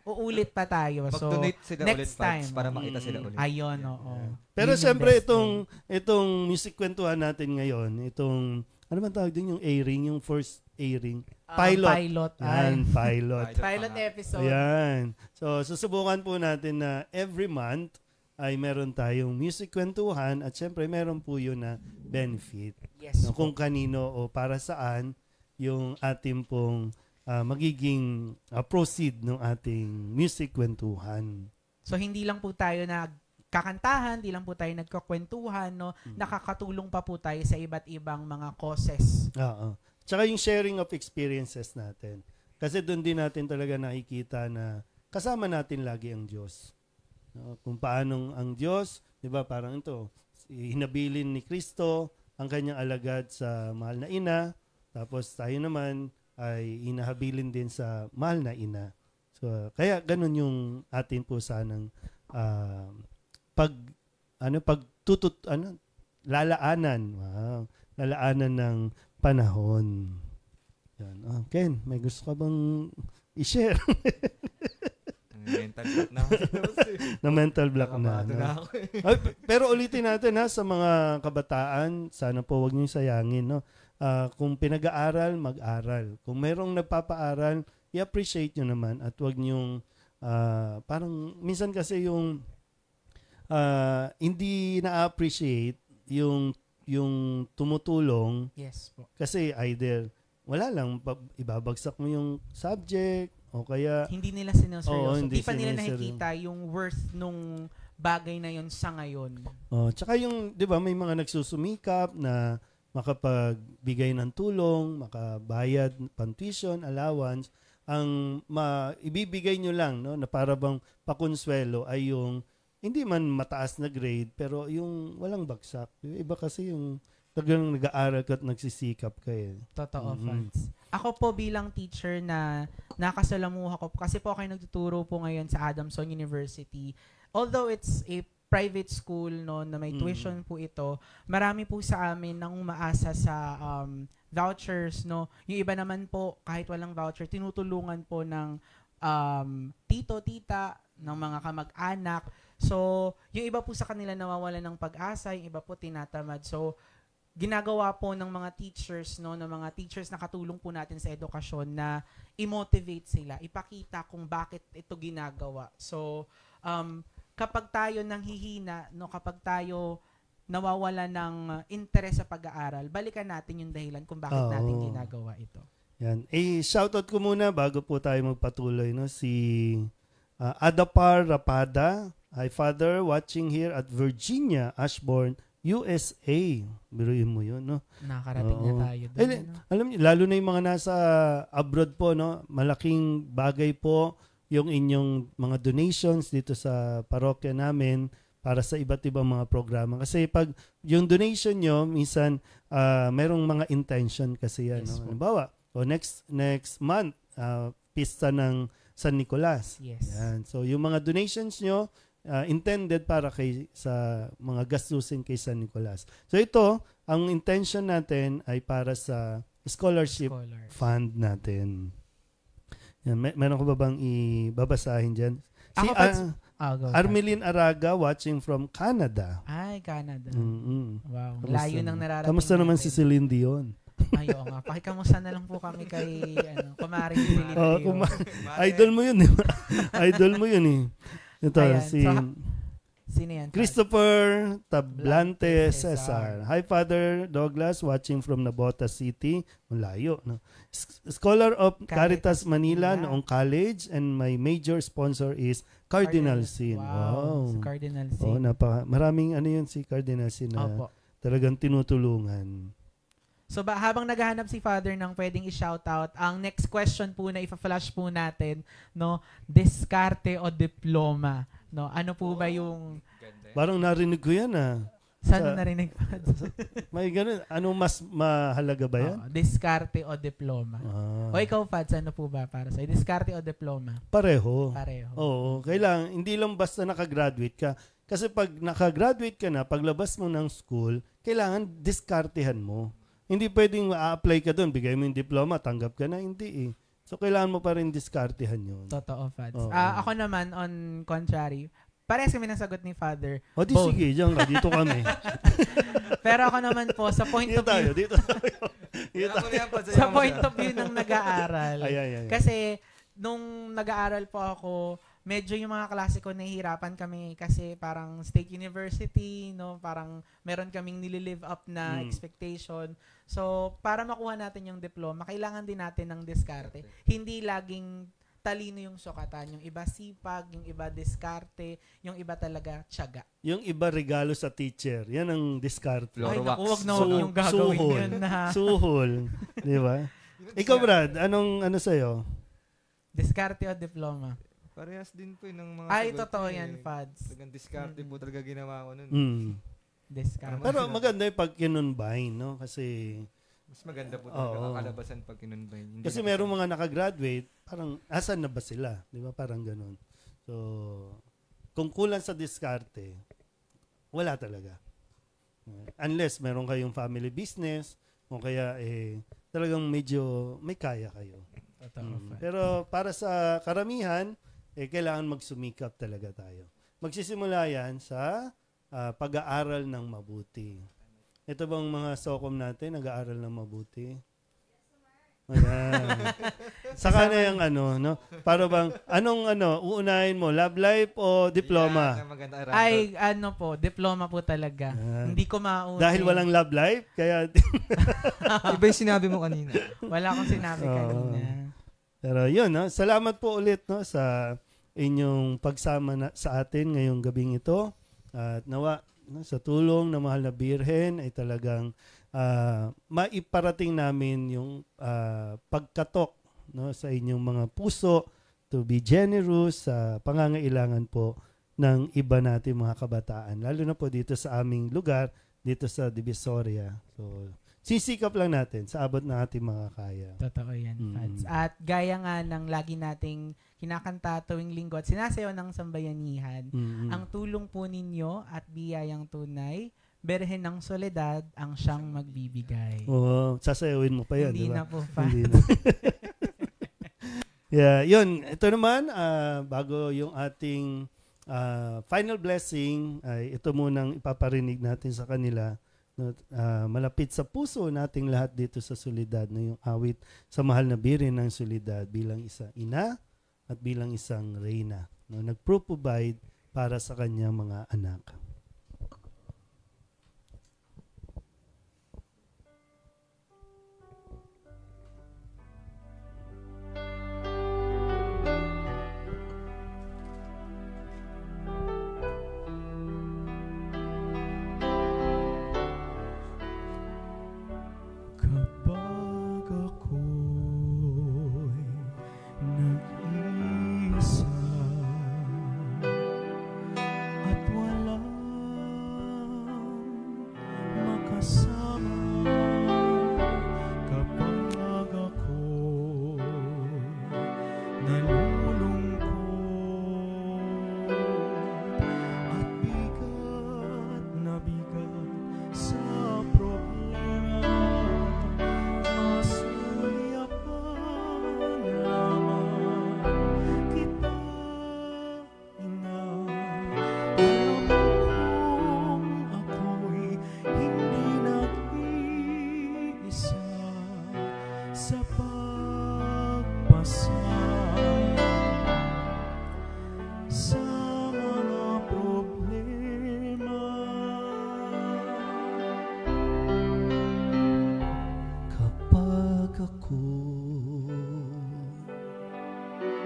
uulit pa tayo. So, mag-donate sila next ulit, time. Fads, para makita sila ulit. Ayun, oo. Pero Yun yung siyempre, best way. itong music kwentuhan natin ngayon, itong, ano man tawag din yung airing, yung first airing? Pilot. Pilot. Yan, pilot. Pilot episode. Ayan. So, susubukan po natin na every month ay meron tayong music kwentuhan at siyempre meron po yun na benefit. Yes. No, kung kanino o para saan yung ating pong magiging proceed ng ating music kwentuhan. So, hindi lang po tayo nagkakantahan, hindi lang po tayo nagkakwentuhan, no? Nakakatulong pa po tayo sa iba't ibang mga causes. Oo. Tsaka yung sharing of experiences natin. Kasi doon din natin talaga nakikita na kasama natin lagi ang Diyos. No? Kung paanong ang Diyos, di ba parang ito, hinabilin ni Kristo ang kanyang alagad sa mahal na ina, tapos tayo naman ay inahabilin din sa mahal na ina. So, kaya ganun yung atin po sanang lalaanan. Wow. Lalaanan ng panahon. Yan. Ken, may gusto ka bang i-share? Mental block na ako. Na mental block na. Nakabado No? na ako eh. Ay, pero ulitin natin ha, sa mga kabataan, sana po wag niyo sayangin. No? Kung pinag-aaral, mag-aral. Kung merong nagpapaaral, i-appreciate nyo naman at wag niyong parang minsan kasi yung hindi na-appreciate yung tumutulong Yes po. kasi either wala lang, ibabagsak mo yung subject o kaya Hindi nila sinuseryoso. Oo, hindi Di pa nila siniseryo. nakikita yung worth nung bagay na yon sa ngayon. tsaka yung 'di ba may mga nagsusumikap na makapagbigay ng tulong, makabayad tuition, allowance, ang ibibigay nyo lang no na para bang pakonsuelo ay yung hindi man mataas na grade pero yung walang bagsak. Yung iba kasi yung talagang nag-aaral ka at nagsisikap ka eh. Totoo, Mhm. Fans. Ako po bilang teacher na nakasalamuha ko, kasi po kayo nagtuturo po ngayon sa Adamson University. Although it's a private school no na may tuition po ito, marami po sa amin nang umaasa sa vouchers no. Yung iba naman po kahit walang voucher, tinutulungan po ng tito, tita, ng mga kamag-anak. So, yung iba po sa kanila nawawalan ng pag-asa, yung iba po tinatamad. So, ginagawa po ng mga teachers no, ng mga teachers na katulong po natin sa edukasyon na i-motivate sila, ipakita kung bakit ito ginagawa. So, kapag tayo nanghihina, no, kapag tayo nawawala ng interes sa pag-aaral, balikan natin yung dahilan kung bakit Oo. natin ginagawa ito. Yan. Shoutout ko muna bago po tayo magpatuloy no si Adapar Rapada. Hi Father, watching here at Virginia, Ashburn, USA. Biruin mo 'yun, no? Nakakarating na Oo. tayo doon. Eh, alam niyo, lalo na yung mga nasa abroad po, no? Malaking bagay po yung inyong mga donations dito sa parokya namin para sa iba't ibang mga programa. Kasi pag yung donation nyo, minsan merong mga intention kasi yan. Yes, No? po. Halimbawa, next month, pista ng San Nicolas. Yes. Yan. So yung mga donations nyo, intended para sa mga gastusin kay San Nicolas. So ito, ang intention natin ay para sa scholarship Scholars. fund natin. Yan, meron ko ba bang ibabasahin dyan? Si Ako go. Armelin Araga watching from Canada. Ay, Canada. Mm-mm. Wow. Kamusta Layo na- ng nararating Kamusta naman si natin. Celine Dion? Ay, oo nga. Pakikamusta na lang po kami kay kumaring Lilith. Idol mo yun, di ba? Idol mo yun eh. Ito, Ayan, si Sino yan? Christopher Tablante Blante Cesar. Hi, Father Douglas, watching from Navotas City. Malayo, no? Scholar of Caritas Manila noong college, and my major sponsor is Cardinal Sin. Wow. Si Wow. Cardinal Oh, Sin. maraming ano yun si Cardinal Sin na Opo. talagang tinutulungan. So habang naghahanap si Father ng pwedeng i-shoutout, ang next question po na ifa-flash po natin, no, diskarte o diploma, no? Ano po ba yung Parang narinig ko yan saan Sa- narinig pa? May ganun. Anong mas mahalaga ba yan? Diskarte o diploma. Ah, O ikaw, Fads, ano po ba para sa'yo? Diskarte o diploma? pareho. Pareho. Oo, kailangan. Hindi lang basta nakagraduate ka. Kasi pag nakagraduate ka na, paglabas mo ng school, kailangan diskartehan mo. Hindi pwedeng ma-apply ka doon, bigay mo yung diploma, tanggap ka na. Hindi eh. So, kailangan mo pa rin diskartehan yun. Totoo, Fads. Oo. Ako naman, on contrary, parehas kami ng sagot ni Father. O di Both. sige, diyan ka. Dito kami. Pero ako naman po, sa point Dito of view, tayo, dito tayo. Dito tayo. sa point of view ng nag-aaral. Ay. Kasi, nung nag-aaral po ako, medyo yung mga klase ko nahihirapan kami kasi parang state university, no, parang meron kaming nililive up na expectation. So, para makuha natin yung diploma, kailangan din natin ng diskarte. Hindi laging talino yung sukatan. Yung iba sipag, yung iba diskarte, yung iba talaga tiyaga. Yung iba regalo sa teacher. Yan ang diskarte. Ay, Florowax. naku, wag na wag yung gagawin Suhol. yun na. Suhol. Di ba? Ikaw, Brad, ano sa'yo? Diskarte o diploma? Parehas din po ng mga Ay, sagot totoo niya yan, eh. Fads. Talagang diskarte po talaga ginawa ko nun. Diskarte. Pero maganda yung pag kinunbine, no? Kasi Mas maganda po talaga Oo. ang kalabasan pag kinunbay. Hindi kasi na- merong mga nakagraduate, parang asan na ba sila? Di ba? Parang ganun. So, kung kulang sa diskarte, wala talaga. Unless meron kayong family business, o kaya talagang medyo may kaya kayo. Totoo, Fads. Pero para sa karamihan, kailangan magsumikap talaga tayo. Magsisimula yan sa pag-aaral ng mabuti. Ito bang mga sokom natin, nag-aaral ng mabuti? Ayan. Saka na yung no? Para bang, uunahin mo, love life o diploma? Ay, po, diploma po talaga. Ayan. Hindi ko mauna. Dahil walang love life, kaya... Iba yung sinabi mo kanina. Wala akong sinabi kanina. Pero yun, no? Salamat po ulit sa inyong pagsama sa atin ngayong gabing ito. At nawa, sa tulong ng mahal na Birhen ay talagang maiparating namin yung pagkatok sa inyong mga puso to be generous sa pangangailangan po ng iba natin mga kabataan. Lalo na po dito sa aming lugar, dito sa Divisoria. So, sisikap lang natin sa abot ng ating mga kaya. Totoo yan, Pads. At gaya nga ng lagi nating kinakanta tuwing linggo at sinasayaw ng sambayanihan, ang tulong po ninyo at biyayang tunay, Birhen ng Soledad ang siyang magbibigay. Oo, sasayawin mo pa yan, Hindi diba? na po, Pads. Hindi na. Yeah, yun. Ito naman, bago yung ating final blessing, ay ito munang ipaparinig natin sa kanila. Malapit sa puso nating lahat dito sa Soledad na yung awit sa mahal na Birhen ng Soledad bilang isang ina at bilang isang reyna. Nag-provide para sa kanyang mga anak.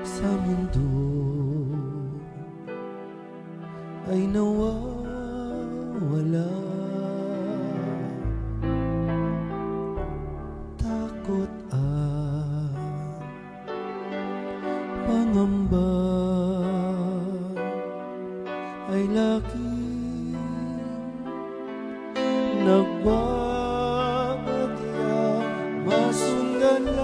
Sa mundo ay nawawala, takot at pangamba ay laging nagbabadya, masundan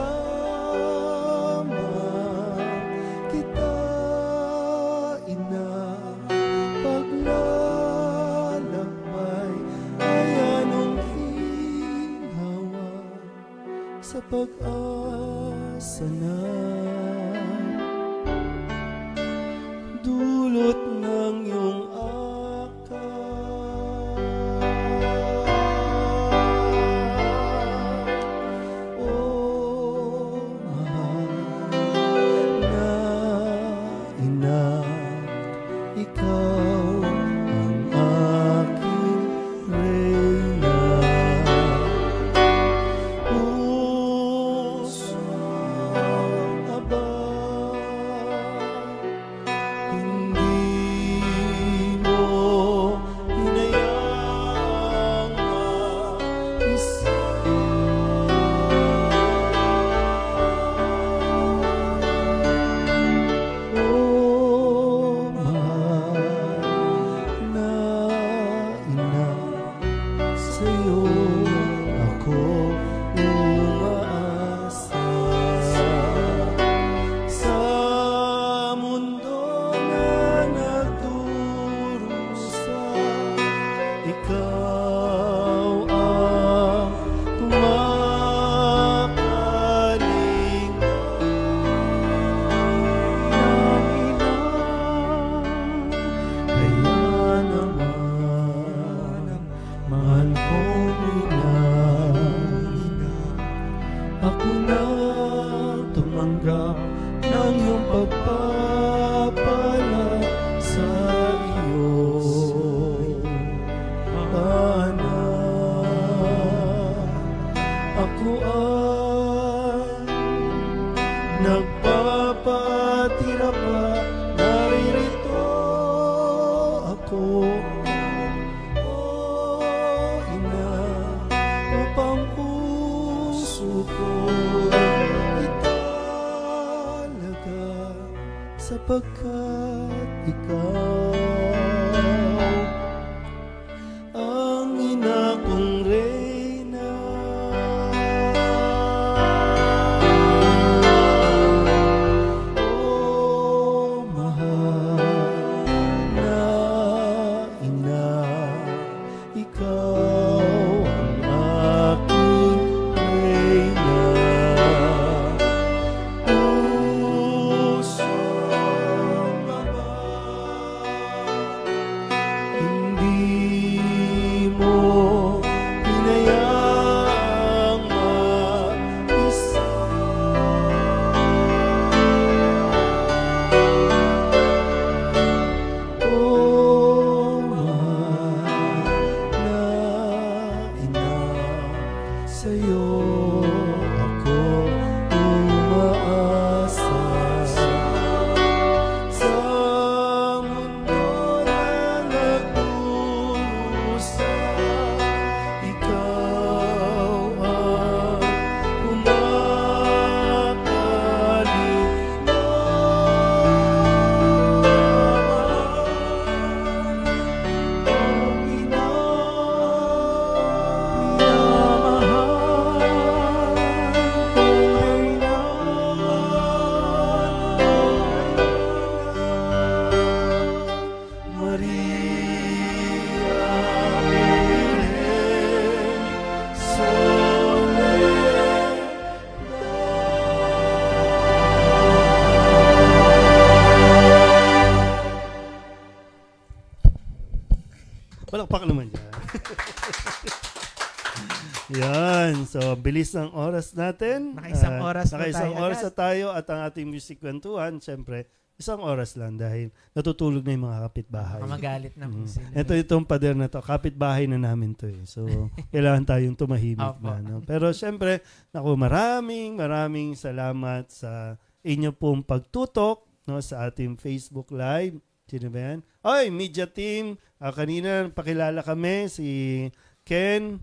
sa pag-asa na dulot ng iyong akal. Oh, mahal na ina, ikaw ang aking reyna. di mo hinayaang mag-isa. Oh, mahal na ina, sa'yo ako umaasa. Sa mundo na nagdurusa, ikaw ang kumakalina. Ang ina, Maria, Virgen, Palakpak naman yan. Yan. So, bilis ng oras natin. Nakaisang oras na Nakaisang tayo oras agad. na tayo at ang ating music kwentuhan, syempre, isang oras lang dahil natutulog na yung mga kapitbahay. Magalit na po sila. Itong pader na to, kapitbahay na namin to eh. So, kailangan tayong tumahimik Opo. na. No? Pero syempre, naku, maraming salamat sa inyo pong pagtutok no, sa ating Facebook Live. Sino ba yan? Oy, media team. Kanina pakilala kami, si Ken,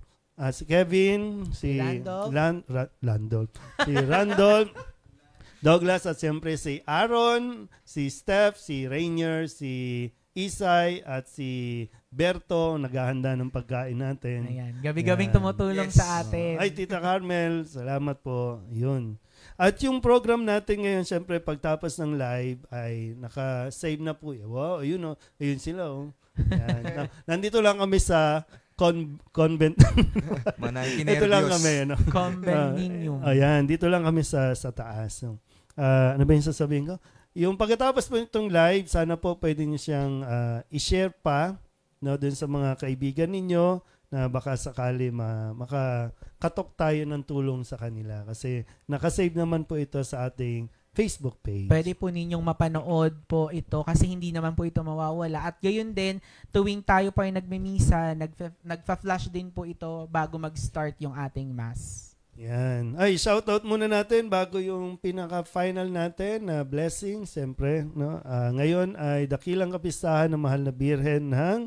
si Kevin, si Landolf, si Randolph, Douglas at siyempre si Aaron, si Steph, si Rainier, si Isay at si Berto naghahanda ng pagkain natin. Ayan. Gabi-gabing Yan. tumutulong sa atin. Ay, Tita Carmel, salamat po. Yun. At yung program natin ngayon, syempre, pagtapos ng live, ay naka-save na po. Wow, ayun o. Ayun sila o. Yan. Nandito lang kami sa convent. Manay Ito lang kami. Ano? Convenium. Ayan, dito lang kami sa taas. No? Ano ba yung sasabihin ko? Yung pagkatapos po itong live, sana po pwede nyo siyang i-share pa no, dun sa mga kaibigan ninyo na baka sakali makakatok tayo ng tulong sa kanila. Kasi nakasave naman po ito sa ating Facebook page. Pwede po ninyong mapanood po ito kasi hindi naman po ito mawawala. At gayon din, tuwing tayo po ay nagmimisa, nagfa-flash din po ito bago mag-start yung ating mass. Yan. Ay, shoutout muna natin bago yung pinaka-final natin na blessing, siyempre. No? Ngayon ay dakilang kapistahan ng Mahal na Birhen ng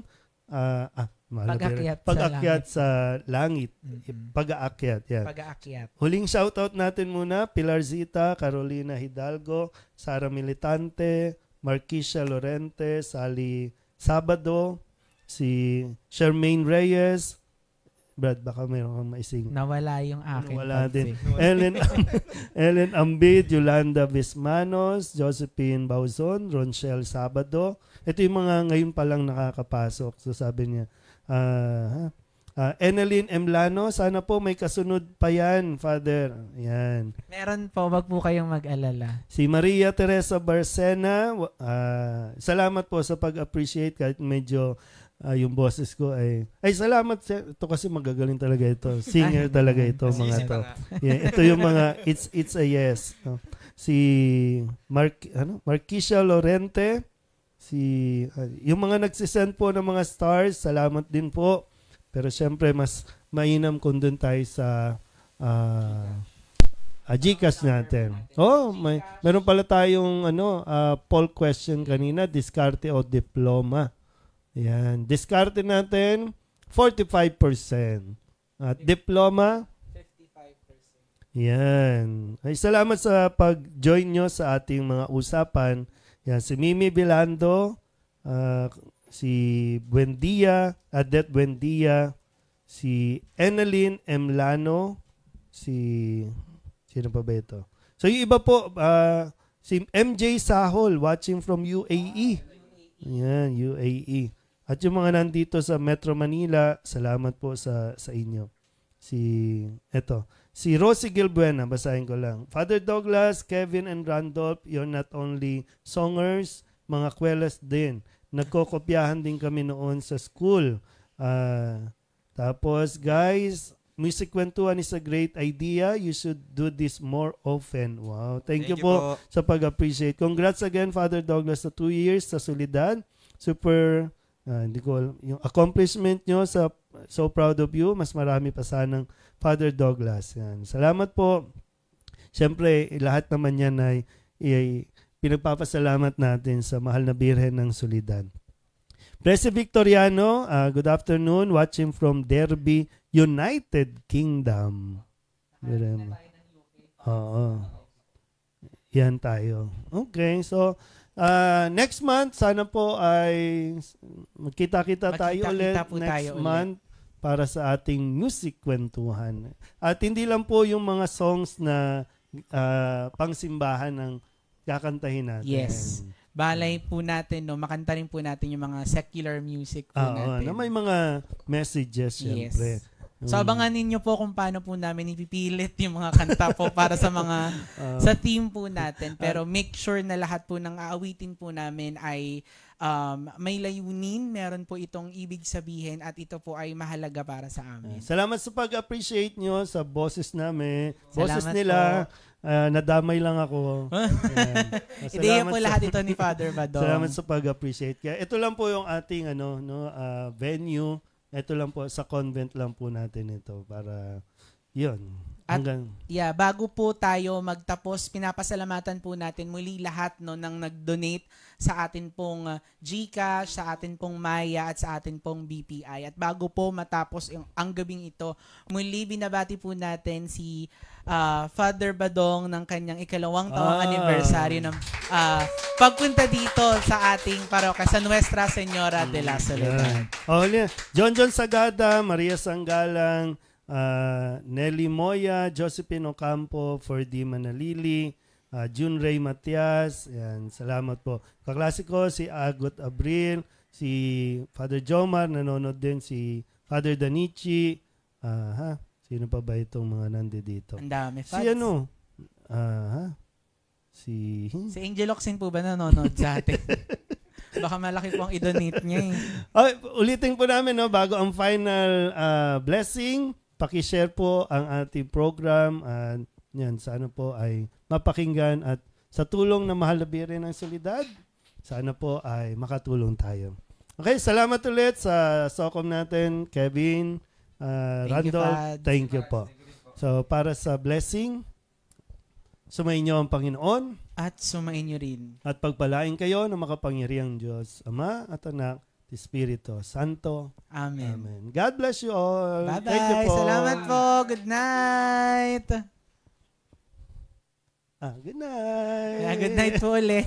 pag-akyat sa langit. Mm-hmm. Pag-aakyat. Yan. Pag-aakyat. Huling shoutout natin muna, Pilar Zita, Carolina Hidalgo, Sara Militante, Marquisha Lorente, Sally Sabado, si Charmaine Reyes, Brad, baka mayroon kang maising. Nawala yung akin. Nawala din. Ellen Ambid, Yolanda Bismanos, Josephine Bauzon, Ronchelle Sabado. Ito yung mga ngayon pa lang nakakapasok. So sabi niya, Eneline Emlano, sana po may kasunod pa yan, Father. Yan. Meron po, wag po kayong mag-alala. Si Maria Teresa Barcena, salamat po sa pag-appreciate kahit medyo yung boses ko ay salamat. Ito kasi magagaling talaga ito. Singer talaga ito, mga to. Yeah, ito yung mga it's a yes. No? Si Marquisha Lorente, yung mga nagsisend po ng mga stars, salamat din po. Pero syempre mas mainam kung doon tayo sa Gcash natin. Meron pala tayong poll question kanina, diskarte o diploma. Yan. Diskarte natin, 45%. At diploma, 55%. Yan. Ay, salamat sa pag-join nyo sa ating mga usapan. Yan. Si Mimi Bilando, si Buendia, Adet Buendia, si Eneline Emlano, sino pa ba ito? So, yung iba po, si MJ Sahol, watching from UAE. Yan, UAE. At yung mga nandito sa Metro Manila, salamat po sa inyo. Si Rosie Gilbuena, basahin ko lang. Father Douglas, Kevin and Randolph, you're not only songers, mga kwelas din. nagkokopyahan din kami noon sa school. Tapos guys, Music Kwentuhan is a great idea. You should do this more often. Wow. Thank you po sa pag-appreciate. Congrats again, Father Douglas, sa 2 years sa Solidad. Super, hindi ko alam, yung accomplishment nyo, so proud of you. Mas marami pa sanang Father Douglas. Yan. Salamat po. Siyempre, lahat naman yan ay pinagpapasalamat natin sa mahal na Birhen ng Solidad. Presi Victoriano, good afternoon. Watching from Derby, United Kingdom. Oo. Yan tayo. Okay, so next month, sana po ay magkita-kita tayo ulit next month para sa ating Music Kwentuhan. At hindi lang po yung mga songs na pangsimbahan ng kakantahin natin. Yes. Balay po natin, no, makanta rin po natin yung mga secular music po natin. Na may mga messages, syempre. Yes. So abangan ninyo po kung paano po namin ipipilit yung mga kanta po para sa mga sa team po natin. Pero make sure na lahat po ng aawitin po namin ay may layunin, meron po itong ibig sabihin at ito po ay mahalaga para sa amin. Salamat sa pag-appreciate nyo sa boses namin. Boses Salamat nila. Nadamay lang ako. Ideya po lahat ito ni Father Badong. Salamat sa pag-appreciate. Kaya ito lang po yung ating venue. Ito lang po, sa convent lang po natin ito para yun. Bago po tayo magtapos, pinapasalamatan po natin muli lahat nang nag-donate sa atin pong GCash, sa atin pong Maya at sa atin pong BPI. At bago po matapos ang gabing ito, muli binabati po natin si Father Badong ng kanyang ikalawang tawang anibersaryo ng pagpunta dito sa ating parokya sa Nuestra Señora de la Soledad. John Sagada, Maria Sanggalang, Nelly Moya, Josephine Ocampo, Ferdy Manalili, June Ray Matias, yan, salamat po. Kaklase ko si Agot Abril, si Father Jomar, nanonood din si Father Danichi, sino pa ba itong mga nandito? Ang dami. Si Angel Oxin po ba nanonood sa atin? Baka malaki po ang i-donate niya ulitin po namin, bago ang final blessing, paki-share po ang ating program at yan, sana po ay mapakinggan at sa tulong ng mahal na Birhen ng Solidad, sana po ay makatulong tayo. Okay, salamat ulit sa Socom natin, Kevin, Randolph, thank you po. So, para sa blessing, sumayin niyo ang Panginoon. At sumayin niyo rin. At pagpalain kayo ng makapangyarihang Diyos, Ama at Anak, Espiritu Santo. Amen. Amen. God bless you all. Bye-bye. Thank you po. Salamat po. Good night. Good night. Good night po ulit.